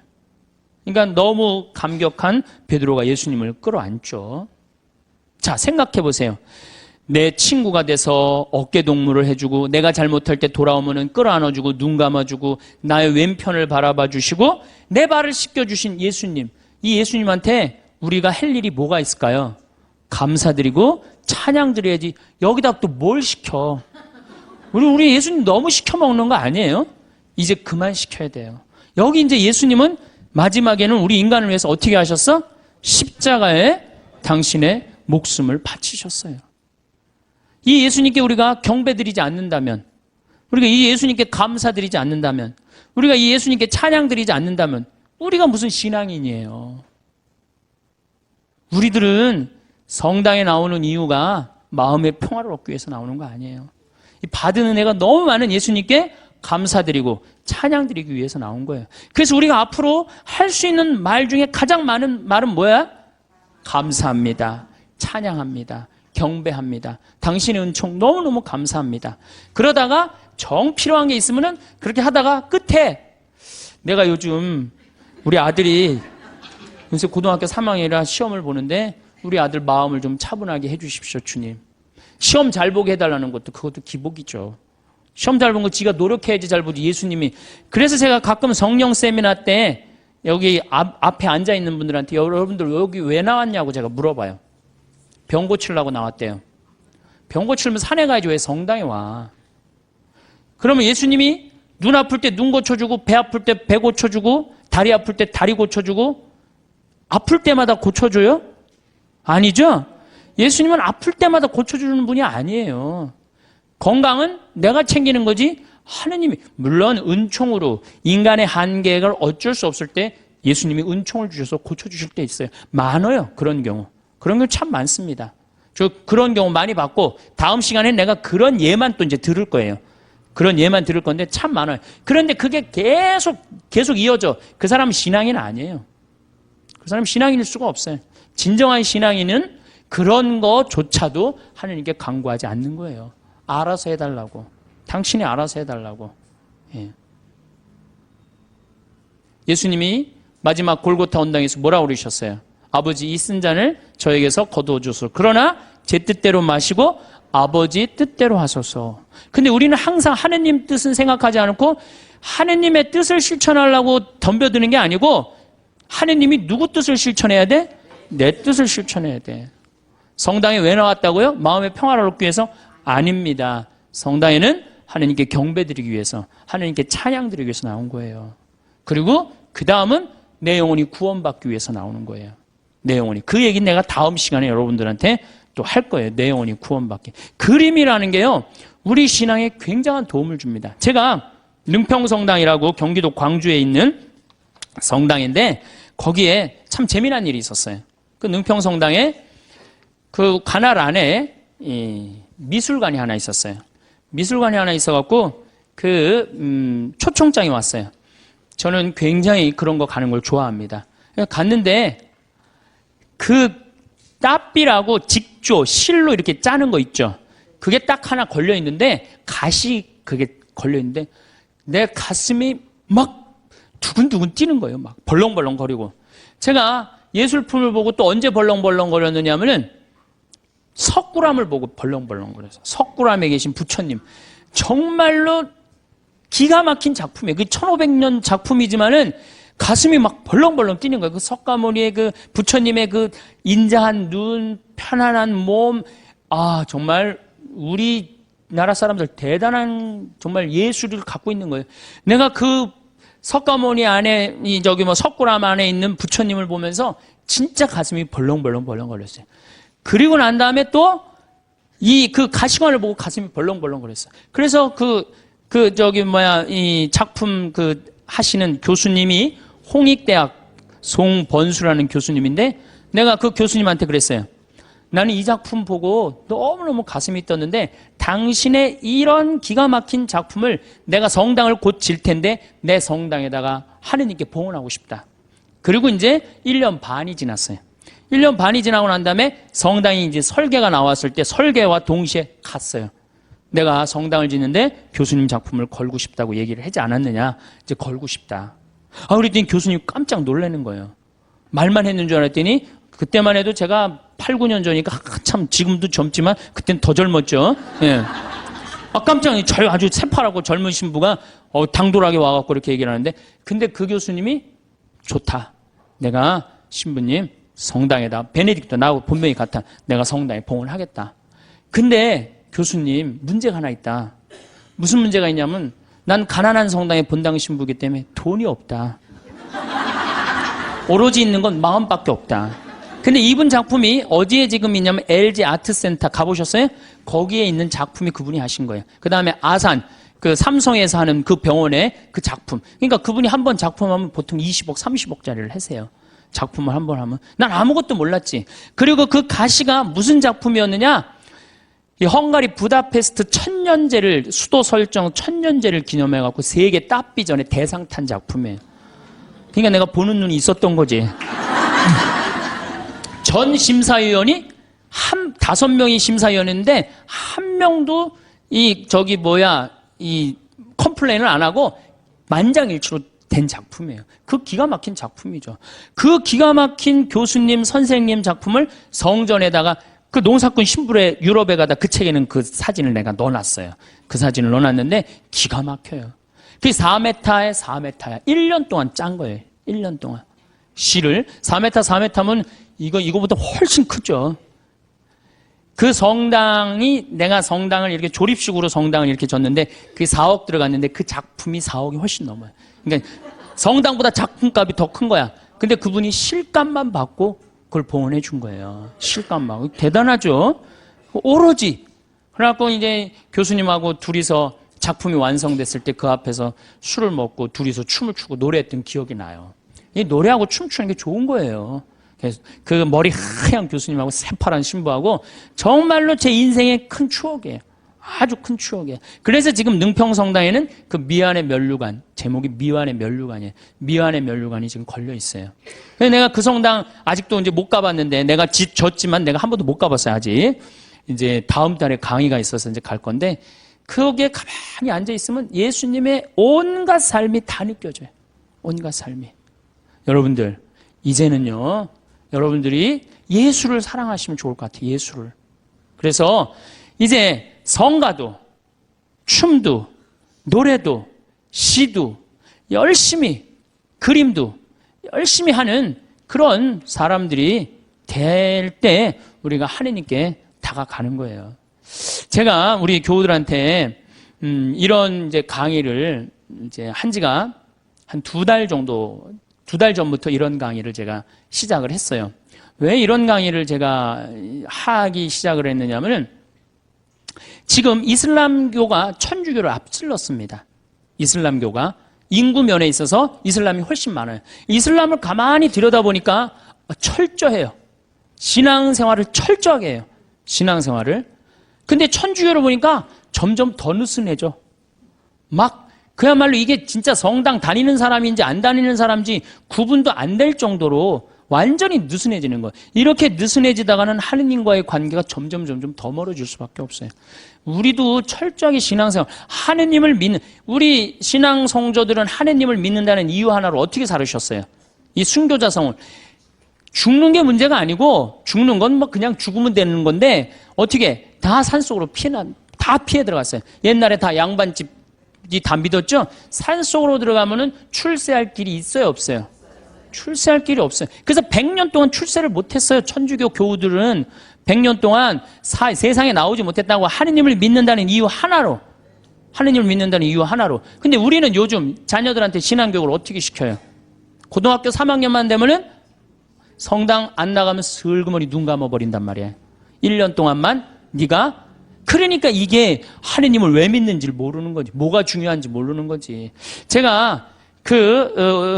그러니까 너무 감격한 베드로가 예수님을 끌어안죠. 자, 생각해 보세요. 내 친구가 돼서 어깨 동무를 해주고 내가 잘못할 때 돌아오면은 끌어안아주고 눈 감아주고 나의 왼편을 바라봐 주시고 내 발을 씻겨주신 예수님. 이 예수님한테 우리가 할 일이 뭐가 있을까요? 감사드리고 찬양 드려야지. 여기다 또 뭘 시켜? 우리 예수님 너무 시켜 먹는 거 아니에요? 이제 그만 시켜야 돼요. 여기 이제 예수님은 마지막에는 우리 인간을 위해서 어떻게 하셨어? 십자가에 당신의 목숨을 바치셨어요. 이 예수님께 우리가 경배드리지 않는다면, 우리가 이 예수님께 감사드리지 않는다면, 우리가 이 예수님께 찬양드리지 않는다면 우리가 무슨 신앙인이에요. 우리들은 성당에 나오는 이유가 마음의 평화를 얻기 위해서 나오는 거 아니에요. 이 받은 은혜가 너무 많은 예수님께 감사드리고 찬양드리기 위해서 나온 거예요. 그래서 우리가 앞으로 할 수 있는 말 중에 가장 많은 말은 뭐야? 감사합니다. 찬양합니다. 경배합니다. 당신의 은총 너무너무 감사합니다. 그러다가 정 필요한 게 있으면은 그렇게 하다가 끝에 내가 요즘 우리 아들이 요새 고등학교 3학년이라 시험을 보는데 우리 아들 마음을 좀 차분하게 해주십시오, 주님. 시험 잘 보게 해달라는 것도 그것도 기복이죠. 시험 잘 본 거 지가 노력해야지 잘 보지 예수님이. 그래서 제가 가끔 성령 세미나 때 여기 앞에 앉아있는 분들한테 여러분들 여기 왜 나왔냐고 제가 물어봐요. 병 고치려고 나왔대요. 병 고치려면 산에 가야지 왜 성당에 와. 그러면 예수님이 눈 아플 때 눈 고쳐주고 배 아플 때 배 고쳐주고 다리 아플 때 다리 고쳐주고 아플 때마다 고쳐줘요? 아니죠? 예수님은 아플 때마다 고쳐주는 분이 아니에요. 건강은 내가 챙기는 거지 하느님이. 물론 은총으로 인간의 한계를 어쩔 수 없을 때 예수님이 은총을 주셔서 고쳐주실 때 있어요. 많아요. 그런 경우. 그런 게 참 많습니다. 저 그런 경우 많이 봤고 다음 시간에 내가 그런 예만 또 이제 들을 거예요. 그런 예만 들을 건데 참 많아요. 그런데 그게 계속 이어져. 그 사람은 신앙인은 아니에요. 그 사람은 신앙인일 수가 없어요. 진정한 신앙인은 그런 거조차도 하나님께 간구하지 않는 거예요. 알아서 해달라고. 당신이 알아서 해달라고. 예. 예수님이 마지막 골고타 언당에서 뭐라고 그러셨어요? 아버지 이 쓴 잔을 저에게서 거두어 주소서. 그러나 제 뜻대로 마시고 아버지 뜻대로 하소서. 근데 우리는 항상 하느님 뜻은 생각하지 않고 하느님의 뜻을 실천하려고 덤벼드는 게 아니고 하느님이 누구 뜻을 실천해야 돼? 내 뜻을 실천해야 돼. 성당에 왜 나왔다고요? 마음의 평화를 얻기 위해서? 아닙니다. 성당에는 하느님께 경배드리기 위해서, 하느님께 찬양드리기 위해서 나온 거예요. 그리고 그 다음은 내 영혼이 구원받기 위해서 나오는 거예요. 내 영혼이. 그 얘기는 내가 다음 시간에 여러분들한테 또 할 거예요. 내 영혼이 구원받기. 그림이라는 게요, 우리 신앙에 굉장한 도움을 줍니다. 제가 능평성당이라고 경기도 광주에 있는 성당인데 거기에 참 재미난 일이 있었어요. 그 능평성당에 그 관할 안에 미술관이 하나 있었어요. 미술관이 하나 있어갖고 초청장이 왔어요. 저는 굉장히 그런 거 가는 걸 좋아합니다. 갔는데 그 따삐라고 직조, 실로 이렇게 짜는 거 있죠. 그게 딱 하나 걸려 있는데 가시 그게 걸려 있는데 내 가슴이 막 두근두근 뛰는 거예요. 막 벌렁벌렁 거리고. 제가 예술품을 보고 또 언제 벌렁벌렁 거렸느냐 하면은 석굴암을 보고 벌렁벌렁 거려서. 석굴암에 계신 부처님. 정말로 기가 막힌 작품이에요. 그 1500년 작품이지만은 가슴이 막 벌렁벌렁 뛰는 거예요. 그 석가모니의 그 부처님의 그 인자한 눈, 편안한 몸, 정말 우리나라 사람들 대단한 정말 예술을 갖고 있는 거예요. 내가 그 석가모니 안에 석굴암 안에 있는 부처님을 보면서 진짜 가슴이 벌렁벌렁 거렸어요. 그리고 난 다음에 또 그 가시관을 보고 가슴이 벌렁벌렁 거렸어요. 그래서 이 작품 하시는 교수님이 홍익대학 송번수라는 교수님인데 내가 그 교수님한테 그랬어요. 나는 이 작품 보고 너무너무 가슴이 떴는데 당신의 이런 기가 막힌 작품을 내가 성당을 곧 질 텐데 내 성당에다가 하느님께 봉헌하고 싶다. 그리고 이제 1년 반이 지났어요. 1년 반이 지나고 난 다음에 성당이 이제 설계가 나왔을 때 설계와 동시에 갔어요. 내가 성당을 짓는데 교수님 작품을 걸고 싶다고 얘기를 하지 않았느냐. 이제 걸고 싶다. 그랬더니 교수님 깜짝 놀라는 거예요. 말만 했는 줄 알았더니 그때만 해도 제가 8, 9년 전이니까 참 지금도 젊지만 그때는 더 젊었죠. 예. 깜짝 아주 새파랗고 젊은 신부가 당돌하게 와갖고 이렇게 얘기를 하는데 근데 그 교수님이 좋다. 내가 신부님 성당에다 베네딕토 나하고 본명이 같아. 내가 성당에 봉헌하겠다. 근데 교수님 문제가 하나 있다. 무슨 문제가 있냐면 난 가난한 성당의 본당 신부이기 때문에 돈이 없다. 오로지 있는 건 마음밖에 없다. 근데 이분 작품이 어디에 지금 있냐면 LG 아트센터 가보셨어요? 거기에 있는 작품이 그분이 하신 거예요. 그 다음에 아산 삼성에서 하는 그 병원의 그 작품. 그러니까 그분이 한 번 작품하면 보통 20억, 30억짜리를 하세요. 작품을 한 번 하면. 난 아무것도 몰랐지. 그리고 그 가시가 무슨 작품이었느냐? 이 헝가리 부다페스트 수도 설정 1000년제를 기념해갖고 세계 따삐전에 대상 탄 작품이에요. 그러니까 내가 보는 눈이 있었던 거지. 전 심사위원이 5명이 심사위원인데 한 명도 이 컴플레인을 안 하고 만장일치로 된 작품이에요. 그 기가 막힌 작품이죠. 그 기가 막힌 교수님, 선생님 작품을 성전에다가 그 농사꾼 신부의 유럽에 가다 그 책에는 그 사진을 내가 넣어놨어요. 그 사진을 넣어놨는데 기가 막혀요. 그게 4m에 4m야. 1년 동안 짠 거예요. 1년 동안. 실을 4m면 이거보다 훨씬 크죠. 그 성당이 내가 성당을 이렇게 조립식으로 성당을 이렇게 졌는데 그게 4억 들어갔는데 그 작품이 4억이 훨씬 넘어요. 그러니까 성당보다 작품값이 더 큰 거야. 근데 그분이 실값만 받고 그걸 봉헌해 준 거예요. 실감막. 대단하죠? 오로지. 그래갖고 이제 교수님하고 둘이서 작품이 완성됐을 때 그 앞에서 술을 먹고 둘이서 춤을 추고 노래했던 기억이 나요. 이 노래하고 춤추는 게 좋은 거예요. 그 머리 하얀 교수님하고 새파란 신부하고 정말로 제 인생의 큰 추억이에요. 아주 큰 추억이에요. 그래서 지금 능평성당에는 그 미안의 면류관, 제목이 미안의 면류관이에요. 미안의 면류관이 지금 걸려 있어요. 그래서 내가 그 성당 아직도 이제 못 가봤는데, 내가 졌지만 내가 한 번도 못 가봤어요, 아직. 이제 다음 달에 강의가 있어서 이제 갈 건데, 거기에 가만히 앉아 있으면 예수님의 온갖 삶이 다 느껴져요. 온갖 삶이. 여러분들, 이제는요, 여러분들이 예수를 사랑하시면 좋을 것 같아요, 예수를. 그래서 이제 성가도, 춤도, 노래도, 시도, 열심히, 그림도 열심히 하는 그런 사람들이 될 때 우리가 하나님께 다가가는 거예요. 제가 우리 교우들한테 이런 이제 강의를 이제 한 지가 한 2달 정도, 2달 전부터 이런 강의를 제가 시작을 했어요. 왜 이런 강의를 제가 하기 시작을 했느냐면은 지금 이슬람교가 천주교를 앞질렀습니다. 이슬람교가 인구 면에 있어서 이슬람이 훨씬 많아요. 이슬람을 가만히 들여다보니까 철저해요. 신앙생활을 철저하게 해요. 신앙생활을. 근데 천주교를 보니까 점점 더 느슨해져. 막 그야말로 이게 진짜 성당 다니는 사람인지 안 다니는 사람인지 구분도 안 될 정도로 완전히 느슨해지는 거예요. 이렇게 느슨해지다가는 하느님과의 관계가 점점 더 멀어질 수밖에 없어요. 우리도 철저하게 신앙생활, 하느님을 믿는, 우리 신앙 성도들은 하느님을 믿는다는 이유 하나로 어떻게 살으셨어요? 이 순교자성을. 죽는 게 문제가 아니고, 죽는 건 뭐 그냥 죽으면 되는 건데, 어떻게 다 산속으로 다 피해 들어갔어요. 옛날에 다 양반집이 다 믿었죠? 산속으로 들어가면은 출세할 길이 있어요, 없어요? 출세할 길이 없어요. 그래서 100년 동안 출세를 못했어요. 천주교 교우들은 100년 동안 세상에 나오지 못했다고, 하느님을 믿는다는 이유 하나로. 하느님을 믿는다는 이유 하나로. 근데 우리는 요즘 자녀들한테 신앙교육을 어떻게 시켜요? 고등학교 3학년만 되면은 성당 안 나가면 슬그머니 눈 감아버린단 말이에요. 1년 동안만 네가. 그러니까 이게 하느님을 왜 믿는지를 모르는 거지. 뭐가 중요한지 모르는 거지. 제가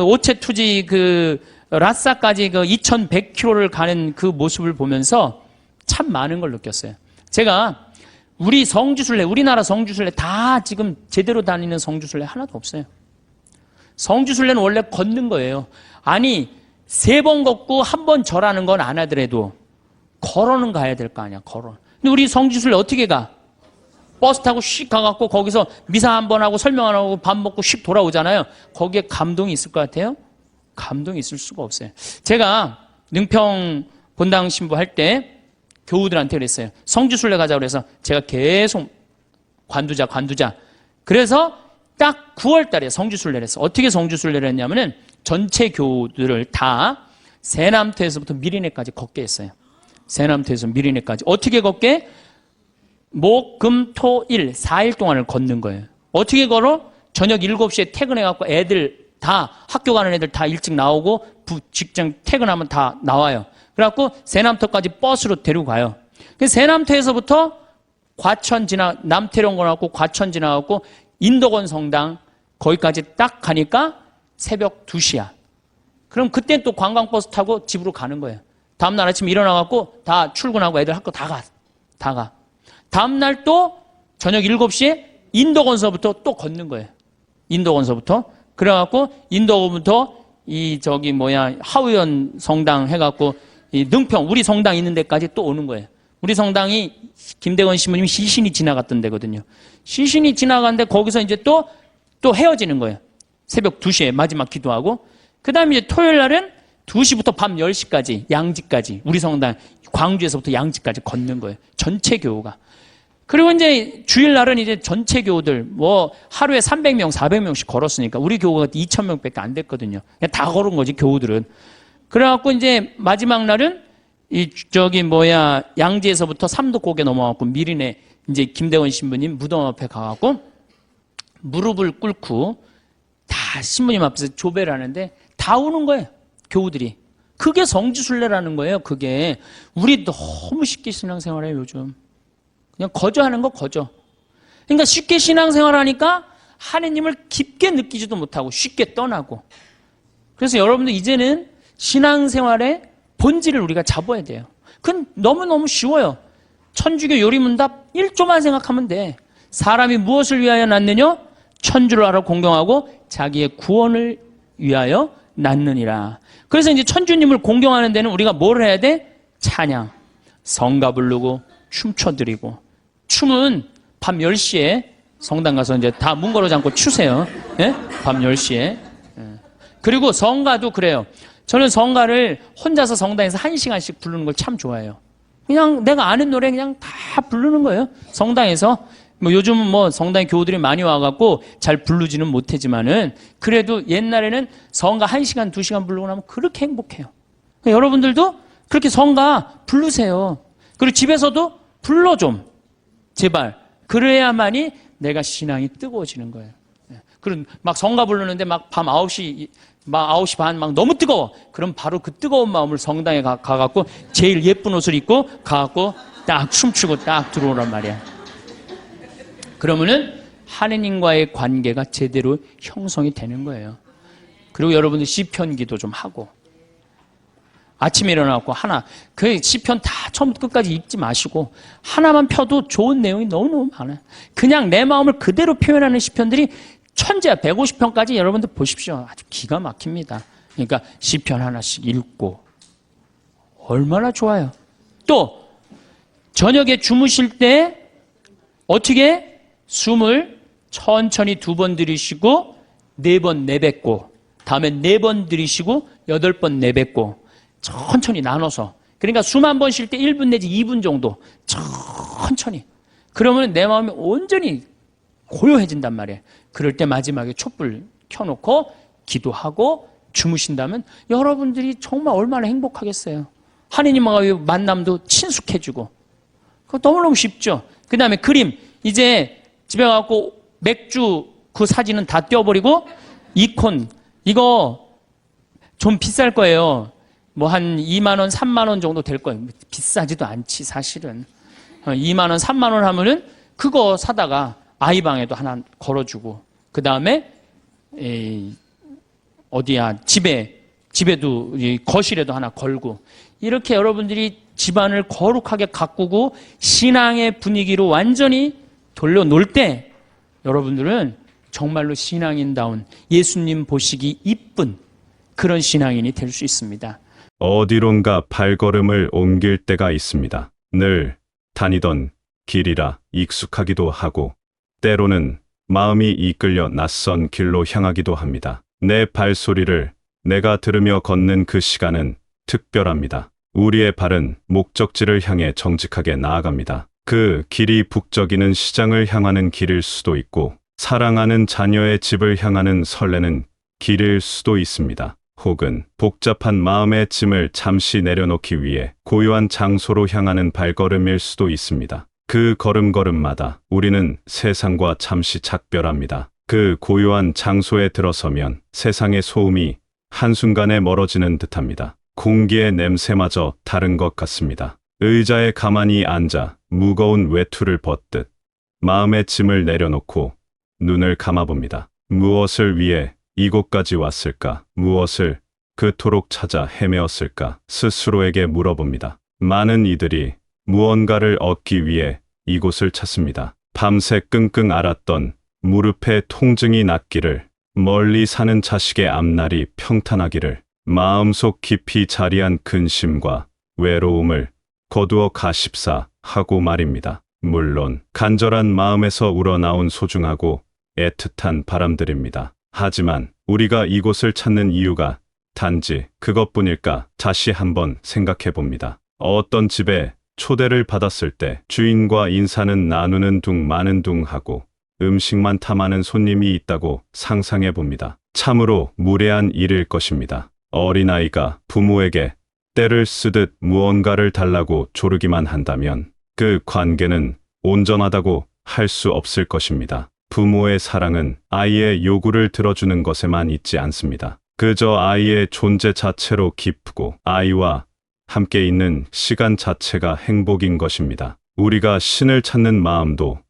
오체투지 라싸까지 2100km를 가는 그 모습을 보면서 참 많은 걸 느꼈어요. 제가 우리 성주순례, 우리나라 성주순례 다 지금 제대로 다니는 성주순례 하나도 없어요. 성주순례는 원래 걷는 거예요. 아니, 3번 걷고 1번 절하는 건 안 하더라도 걸어는 가야 될 거 아니야, 걸어. 근데 우리 성주순례 어떻게 가? 버스 타고 씩 가갖고 거기서 미사 한번 하고 설명 안 하고 밥 먹고 씩 돌아오잖아요. 거기에 감동이 있을 것 같아요? 감동이 있을 수가 없어요. 제가 능평 본당 신부 할 때 교우들한테 그랬어요. 성주순례 가자고 그래서 제가 계속 관두자. 그래서 딱 9월 달에 성주순례를 했어. 어떻게 성주순례를 했냐면은 전체 교우들을 다 세남터에서부터 미리네까지 걷게 했어요. 세남터에서 미리네까지. 어떻게 걷게? 목, 금, 토, 일 4일 동안을 걷는 거예요. 어떻게 걸어? 저녁 7시에 퇴근해갖고 애들 다, 학교 가는 애들 다 일찍 나오고 직장 퇴근하면 다 나와요. 그래갖고 세남터까지 버스로 데리고 가요. 세남터에서부터 남태령 가갖고 과천 지나갖고 인덕원 성당 거기까지 딱 가니까 새벽 2시야. 그럼 그땐 또 관광버스 타고 집으로 가는 거예요. 다음날 아침에 일어나갖고 다 출근하고 애들 학교 다 가. 다음날 또 저녁 7시에 인덕원서부터 또 걷는 거예요. 인덕원서부터. 그래갖고 인덕원부터 하우연 성당 해갖고 이 능평, 우리 성당 있는 데까지 또 오는 거예요. 우리 성당이 김대건 신부님이 시신이 지나갔던 데거든요. 시신이 지나갔는데 거기서 이제 또 헤어지는 거예요. 새벽 2시에 마지막 기도하고. 그 다음에 이제 토요일 날은 2시부터 밤 10시까지 양지까지 우리 성당 광주에서부터 양지까지 걷는 거예요. 전체 교우가. 그리고 이제 주일날은 이제 전체 교우들 하루에 300명, 400명씩 걸었으니까 우리 교우가 2,000명밖에 안 됐거든요. 그냥 다 걸은 거지 교우들은. 그래갖고 이제 마지막 날은 양지에서부터 삼도고개 넘어가고 미리네 이제 김대원 신부님 무덤 앞에 가갖고 무릎을 꿇고 다 신부님 앞에서 조배를 하는데 다 우는 거예요. 교우들이. 그게 성주순례라는 거예요. 그게. 우리 너무 쉽게 신앙생활해요, 요즘. 그냥 거저하는 거 거저. 그러니까 쉽게 신앙생활하니까 하느님을 깊게 느끼지도 못하고 쉽게 떠나고. 그래서 여러분들 이제는 신앙생활에 본질을 우리가 잡아야 돼요. 그건 너무너무 쉬워요. 천주교 요리문답 1조만 생각하면 돼. 사람이 무엇을 위하여 낳느냐? 천주를 알아 공경하고 자기의 구원을 위하여 낳느니라. 그래서 이제 천주님을 공경하는 데는 우리가 뭘 해야 돼? 찬양, 성가 부르고 춤춰드리고. 춤은 밤 10시에 성당 가서 이제 다 문 걸어 잠고 추세요. 예? 밤 10시에. 예. 그리고 성가도 그래요. 저는 성가를 혼자서 성당에서 1시간씩 부르는 걸 참 좋아해요. 그냥 내가 아는 노래 그냥 다 부르는 거예요. 성당에서. 뭐 요즘은 뭐 성당에 교우들이 많이 와갖고 잘 부르지는 못하지만은 그래도 옛날에는 성가 1시간, 2시간 부르고 나면 그렇게 행복해요. 그러니까 여러분들도 그렇게 성가 부르세요. 그리고 집에서도 불러 좀. 제발. 그래야만이 내가 신앙이 뜨거워지는 거예요. 그럼 막 성가 부르는데 막 밤 9시, 막 9시 반 막 너무 뜨거워. 그럼 바로 그 뜨거운 마음을 성당에 가갖고 제일 예쁜 옷을 입고 가갖고 딱 춤추고 딱 들어오란 말이야. 그러면은 하느님과의 관계가 제대로 형성이 되는 거예요. 그리고 여러분들 시편 기도 좀 하고 아침에 일어나고 하나 그 시편 다 처음부터 끝까지 읽지 마시고 하나만 펴도 좋은 내용이 너무너무 많아요. 그냥 내 마음을 그대로 표현하는 시편들이 천재야. 150편까지 여러분들 보십시오. 아주 기가 막힙니다. 그러니까 시편 하나씩 읽고 얼마나 좋아요. 또 저녁에 주무실 때 어떻게 숨을 천천히 2번 들이쉬고 4번 내뱉고 다음에 4번 들이쉬고 8번 내뱉고 천천히 나눠서 그러니까 숨 한 번 쉴 때 1분 내지 2분 정도 천천히 그러면 내 마음이 온전히 고요해진단 말이에요. 그럴 때 마지막에 촛불 켜놓고 기도하고 주무신다면 여러분들이 정말 얼마나 행복하겠어요. 하느님과의 만남도 친숙해지고 그거 너무너무 쉽죠. 그 다음에 그림 이제 집에 가서 맥주 그 사진은 다 떼어버리고 이콘 이거 좀 비쌀 거예요. 뭐 한 2만 원, 3만 원 정도 될 거예요. 비싸지도 않지 사실은. 2만 원, 3만 원 하면은 그거 사다가 아이 방에도 하나 걸어주고 그 다음에 어디야 집에도 거실에도 하나 걸고 이렇게 여러분들이 집안을 거룩하게 가꾸고 신앙의 분위기로 완전히 돌려놓을 때 여러분들은 정말로 신앙인다운 예수님 보시기 이쁜 그런 신앙인이 될 수 있습니다. 어디론가 발걸음을 옮길 때가 있습니다. 늘 다니던 길이라 익숙하기도 하고 때로는 마음이 이끌려 낯선 길로 향하기도 합니다. 내 발소리를 내가 들으며 걷는 그 시간은 특별합니다. 우리의 발은 목적지를 향해 정직하게 나아갑니다. 그 길이 북적이는 시장을 향하는 길일 수도 있고 사랑하는 자녀의 집을 향하는 설레는 길일 수도 있습니다. 혹은 복잡한 마음의 짐을 잠시 내려놓기 위해 고요한 장소로 향하는 발걸음일 수도 있습니다. 그 걸음걸음마다 우리는 세상과 잠시 작별합니다. 그 고요한 장소에 들어서면 세상의 소음이 한순간에 멀어지는 듯합니다. 공기의 냄새마저 다른 것 같습니다. 의자에 가만히 앉아 무거운 외투를 벗듯 마음의 짐을 내려놓고 눈을 감아봅니다. 무엇을 위해 이곳까지 왔을까? 무엇을 그토록 찾아 헤매었을까? 스스로에게 물어봅니다. 많은 이들이 무언가를 얻기 위해 이곳을 찾습니다. 밤새 끙끙 앓았던 무릎에 통증이 낫기를, 멀리 사는 자식의 앞날이 평탄하기를, 마음속 깊이 자리한 근심과 외로움을 거두어 가십사 하고 말입니다. 물론 간절한 마음에서 우러나온 소중하고 애틋한 바람들입니다. 하지만 우리가 이곳을 찾는 이유가 단지 그것뿐일까? 다시 한번 생각해 봅니다. 어떤 집에 초대를 받았을 때 주인과 인사는 나누는 둥 마는 둥 하고 음식만 탐하는 손님이 있다고 상상해 봅니다. 참으로 무례한 일일 것입니다. 어린아이가 부모에게 때를 쓰듯 무언가를 달라고 조르기만 한다면 그 관계는 온전하다고 할 수 없을 것입니다. 부모의 사랑은 아이의 요구를 들어주는 것에만 있지 않습니다. 그저 아이의 존재 자체로 기쁘고 아이와 함께 있는 시간 자체가 행복인 것입니다. 우리가 신을 찾는 마음도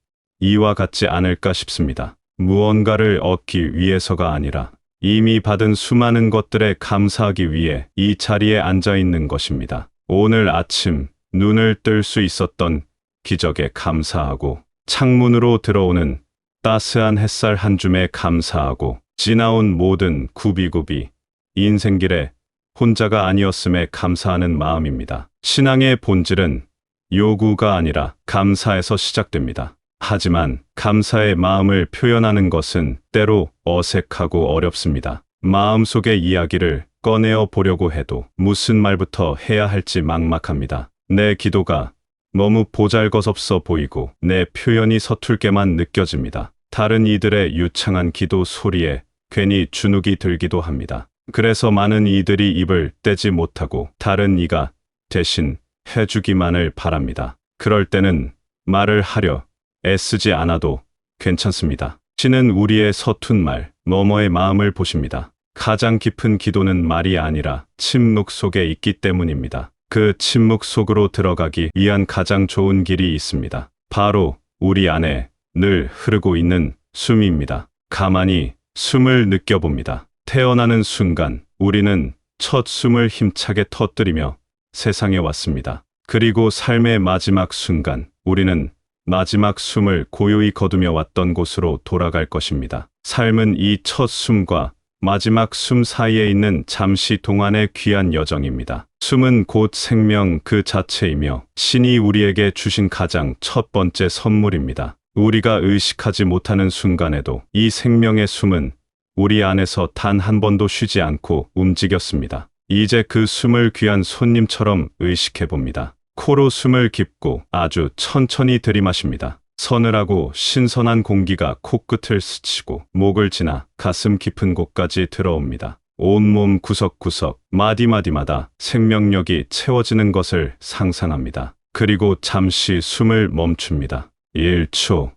이와 같지 않을까 싶습니다. 무언가를 얻기 위해서가 아니라 이미 받은 수많은 것들에 감사하기 위해 이 자리에 앉아 있는 것입니다. 오늘 아침 눈을 뜰 수 있었던 기적에 감사하고, 창문으로 들어오는 따스한 햇살 한 줌에 감사하고, 지나온 모든 구비구비 인생길에 혼자가 아니었음에 감사하는 마음입니다. 신앙의 본질은 요구가 아니라 감사에서 시작됩니다. 하지만 감사의 마음을 표현하는 것은 때로 어색하고 어렵습니다. 마음속의 이야기를 꺼내어 보려고 해도 무슨 말부터 해야 할지 막막합니다. 내 기도가 너무 보잘것없어 보이고 내 표현이 서툴게만 느껴집니다. 다른 이들의 유창한 기도 소리에 괜히 주눅이 들기도 합니다. 그래서 많은 이들이 입을 떼지 못하고 다른 이가 대신 해주기만을 바랍니다. 그럴 때는 말을 하려 애쓰지 않아도 괜찮습니다. 신은 우리의 서툰 말 너머의 마음을 보십니다. 가장 깊은 기도는 말이 아니라 침묵 속에 있기 때문입니다. 그 침묵 속으로 들어가기 위한 가장 좋은 길이 있습니다. 바로 우리 안에 늘 흐르고 있는 숨입니다. 가만히 숨을 느껴봅니다. 태어나는 순간 우리는 첫 숨을 힘차게 터뜨리며 세상에 왔습니다. 그리고 삶의 마지막 순간 우리는 마지막 숨을 고요히 거두며 왔던 곳으로 돌아갈 것입니다. 삶은 이 첫 숨과 마지막 숨 사이에 있는 잠시 동안의 귀한 여정입니다. 숨은 곧 생명 그 자체이며 신이 우리에게 주신 가장 첫 번째 선물입니다. 우리가 의식하지 못하는 순간에도 이 생명의 숨은 우리 안에서 단 한 번도 쉬지 않고 움직였습니다. 이제 그 숨을 귀한 손님처럼 의식해 봅니다. 코로 숨을 깊고 아주 천천히 들이마십니다. 서늘하고 신선한 공기가 코끝을 스치고 목을 지나 가슴 깊은 곳까지 들어옵니다. 온몸 구석구석 마디마디마다 생명력이 채워지는 것을 상상합니다. 그리고 잠시 숨을 멈춥니다. 1초,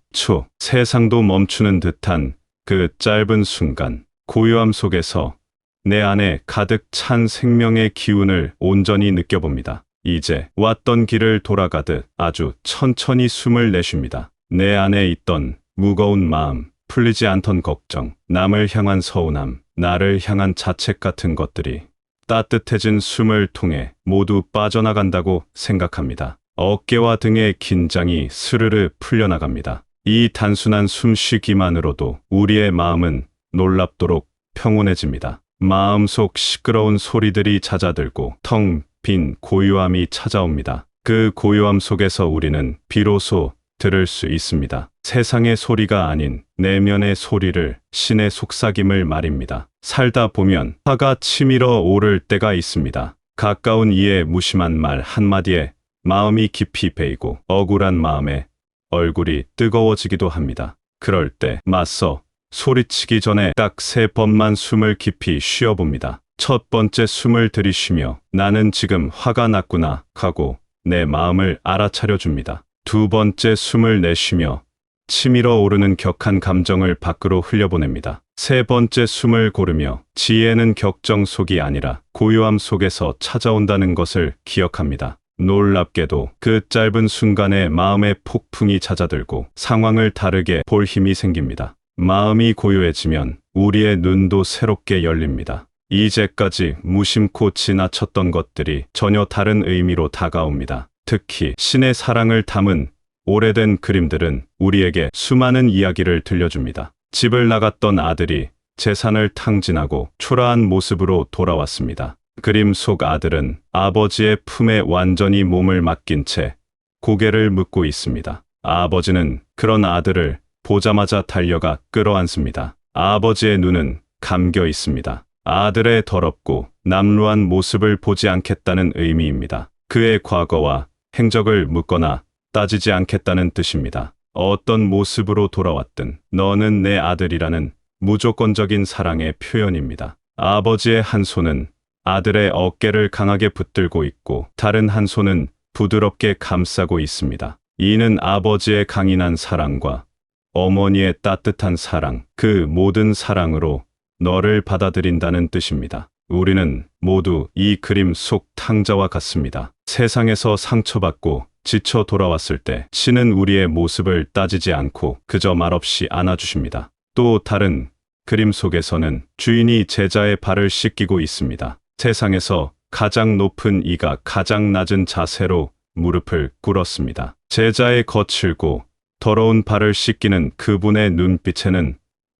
세상도 멈추는 듯한 그 짧은 순간, 고요함 속에서 내 안에 가득 찬 생명의 기운을 온전히 느껴봅니다. 이제 왔던 길을 돌아가듯 아주 천천히 숨을 내쉽니다. 내 안에 있던 무거운 마음, 풀리지 않던 걱정, 남을 향한 서운함, 나를 향한 자책 같은 것들이 따뜻해진 숨을 통해 모두 빠져나간다고 생각합니다. 어깨와 등의 긴장이 스르르 풀려나갑니다. 이 단순한 숨쉬기만으로도 우리의 마음은 놀랍도록 평온해집니다. 마음속 시끄러운 소리들이 잦아들고 텅 빈 고요함이 찾아옵니다. 그 고요함 속에서 우리는 비로소 들을 수 있습니다. 세상의 소리가 아닌 내면의 소리를, 신의 속삭임을 말입니다. 살다 보면 화가 치밀어 오를 때가 있습니다. 가까운 이의 무심한 말 한마디에 마음이 깊이 베이고 억울한 마음에 얼굴이 뜨거워지기도 합니다. 그럴 때 맞서 소리치기 전에 딱 3번만 숨을 깊이 쉬어봅니다. 첫 번째 숨을 들이쉬며 나는 지금 화가 났구나 하고 내 마음을 알아차려 줍니다. 두 번째 숨을 내쉬며 치밀어 오르는 격한 감정을 밖으로 흘려보냅니다. 세 번째 숨을 고르며 지혜는 격정 속이 아니라 고요함 속에서 찾아온다는 것을 기억합니다. 놀랍게도 그 짧은 순간에 마음의 폭풍이 잦아들고 상황을 다르게 볼 힘이 생깁니다. 마음이 고요해지면 우리의 눈도 새롭게 열립니다. 이제까지 무심코 지나쳤던 것들이 전혀 다른 의미로 다가옵니다. 특히 신의 사랑을 담은 오래된 그림들은 우리에게 수많은 이야기를 들려줍니다. 집을 나갔던 아들이 재산을 탕진하고 초라한 모습으로 돌아왔습니다. 그림 속 아들은 아버지의 품에 완전히 몸을 맡긴 채 고개를 묻고 있습니다. 아버지는 그런 아들을 보자마자 달려가 끌어안습니다. 아버지의 눈은 감겨 있습니다. 아들의 더럽고 남루한 모습을 보지 않겠다는 의미입니다. 그의 과거와 행적을 묻거나 따지지 않겠다는 뜻입니다. 어떤 모습으로 돌아왔든 너는 내 아들이라는 무조건적인 사랑의 표현입니다. 아버지의 한 손은 아들의 어깨를 강하게 붙들고 있고 다른 한 손은 부드럽게 감싸고 있습니다. 이는 아버지의 강인한 사랑과 어머니의 따뜻한 사랑, 그 모든 사랑으로 너를 받아들인다는 뜻입니다. 우리는 모두 이 그림 속 탕자와 같습니다. 세상에서 상처받고 지쳐 돌아왔을 때 신은 우리의 모습을 따지지 않고 그저 말없이 안아주십니다. 또 다른 그림 속에서는 주인이 제자의 발을 씻기고 있습니다. 세상에서 가장 높은 이가 가장 낮은 자세로 무릎을 꿇었습니다. 제자의 거칠고 더러운 발을 씻기는 그분의 눈빛에는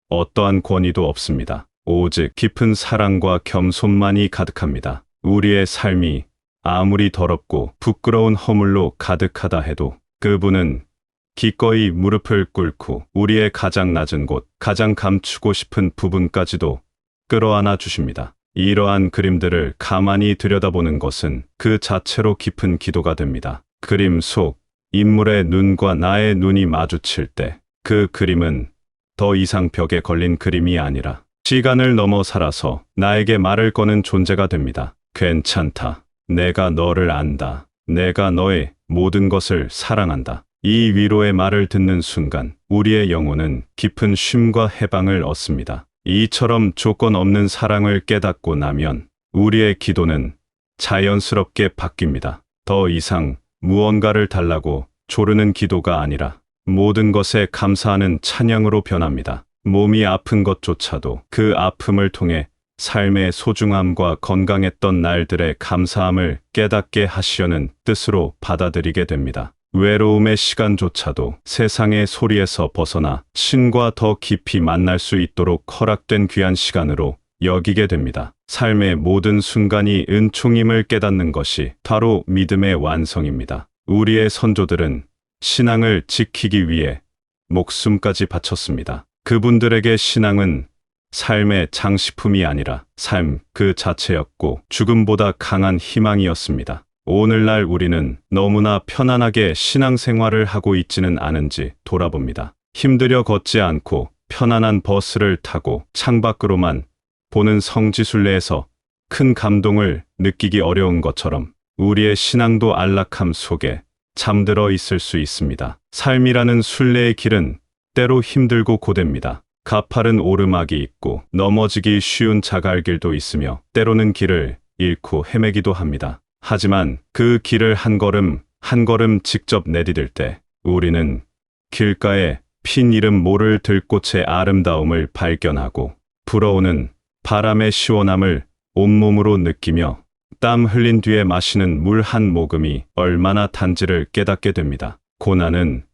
어떠한 권위도 없습니다. 오직 깊은 사랑과 겸손만이 가득합니다. 우리의 삶이 아무리 더럽고 부끄러운 허물로 가득하다 해도 그분은 기꺼이 무릎을 꿇고 우리의 가장 낮은 곳, 가장 감추고 싶은 부분까지도 끌어안아 주십니다. 이러한 그림들을 가만히 들여다보는 것은 그 자체로 깊은 기도가 됩니다. 그림 속 인물의 눈과 나의 눈이 마주칠 때 그 그림은 더 이상 벽에 걸린 그림이 아니라 시간을 넘어 살아서 나에게 말을 거는 존재가 됩니다. 괜찮다. 내가 너를 안다. 내가 너의 모든 것을 사랑한다. 이 위로의 말을 듣는 순간 우리의 영혼은 깊은 쉼과 해방을 얻습니다. 이처럼 조건 없는 사랑을 깨닫고 나면 우리의 기도는 자연스럽게 바뀝니다. 더 이상 무언가를 달라고 조르는 기도가 아니라 모든 것에 감사하는 찬양으로 변합니다. 몸이 아픈 것조차도 그 아픔을 통해 삶의 소중함과 건강했던 날들의 감사함을 깨닫게 하시려는 뜻으로 받아들이게 됩니다. 외로움의 시간조차도 세상의 소리에서 벗어나 신과 더 깊이 만날 수 있도록 허락된 귀한 시간으로 여기게 됩니다. 삶의 모든 순간이 은총임을 깨닫는 것이 바로 믿음의 완성입니다. 우리의 선조들은 신앙을 지키기 위해 목숨까지 바쳤습니다. 그분들에게 신앙은 삶의 장식품이 아니라 삶 그 자체였고 죽음보다 강한 희망이었습니다. 오늘날 우리는 너무나 편안하게 신앙생활을 하고 있지는 않은지 돌아봅니다. 힘들여 걷지 않고 편안한 버스를 타고 창밖으로만 보는 성지순례에서 큰 감동을 느끼기 어려운 것처럼 우리의 신앙도 안락함 속에 잠들어 있을 수 있습니다. 삶이라는 순례의 길은 때로 힘들고 고됩니다. 가파른 오르막이 있고 넘어지기 쉬운 자갈길도 있으며 때로는 길을 잃고 헤매기도 합니다. 하지만 그 길을 한 걸음 한 걸음 직접 내디딜 때 우리는 길가에 핀 이름 모를 들꽃의 아름다움을 발견하고 불어오는 바람의 시원함을 온몸으로 느끼며 땀 흘린 뒤에 마시는 물 한 모금이 얼마나 단지를 깨닫게 됩니다. 고난은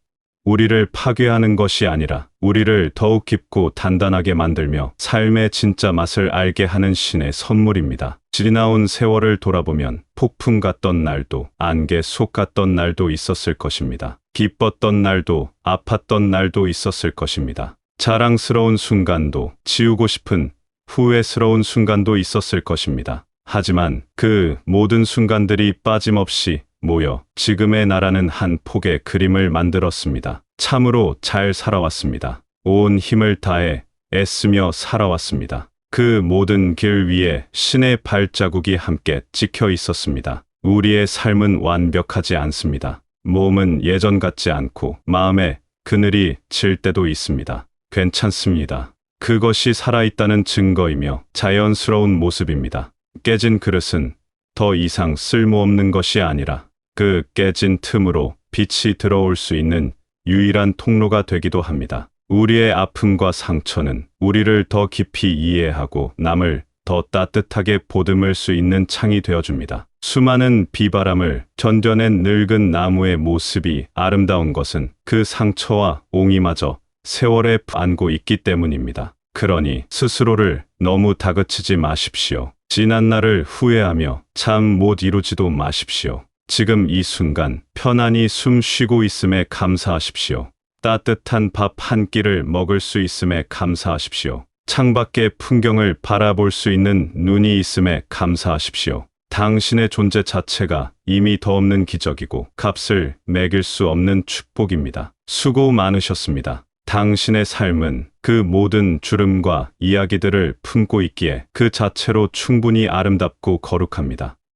우리를 파괴하는 것이 아니라 우리를 더욱 깊고 단단하게 만들며 삶의 진짜 맛을 알게 하는 신의 선물입니다. 지나온 세월을 돌아보면 폭풍 같던 날도 안개 속 같던 날도 있었을 것입니다. 기뻤던 날도 아팠던 날도 있었을 것입니다. 자랑스러운 순간도 지우고 싶은 후회스러운 순간도 있었을 것입니다. 하지만 그 모든 순간들이 빠짐없이 모여 지금의 나라는 한 폭의 그림을 만들었습니다. 참으로 잘 살아왔습니다. 온 힘을 다해 애쓰며 살아왔습니다. 그 모든 길 위에 신의 발자국이 함께 찍혀 있었습니다. 우리의 삶은 완벽하지 않습니다. 몸은 예전 같지 않고 마음에 그늘이 질 때도 있습니다. 괜찮습니다. 그것이 살아있다는 증거이며 자연스러운 모습입니다. 깨진 그릇은 더 이상 쓸모없는 것이 아니라 그 깨진 틈으로 빛이 들어올 수 있는 유일한 통로가 되기도 합니다. 우리의 아픔과 상처는 우리를 더 깊이 이해하고 남을 더 따뜻하게 보듬을 수 있는 창이 되어줍니다. 수많은 비바람을 견뎌낸 늙은 나무의 모습이 아름다운 것은 그 상처와 옹이마저 세월에 안고 있기 때문입니다. 그러니 스스로를 너무 다그치지 마십시오. 지난 날을 후회하며 참 못 이루지도 마십시오. 지금 이 순간 편안히 숨 쉬고 있음에 감사하십시오. 따뜻한 밥 한 끼를 먹을 수 있음에 감사하십시오. 창밖의 풍경을 바라볼 수 있는 눈이 있음에 감사하십시오. 당신의 존재 자체가 이미 더 없는 기적이고 값을 매길 수 없는 축복입니다. 수고 많으셨습니다. 당신의 삶은 그 모든 주름과 이야기들을 품고 있기에 그 자체로 충분히 아름답고 거룩합니다.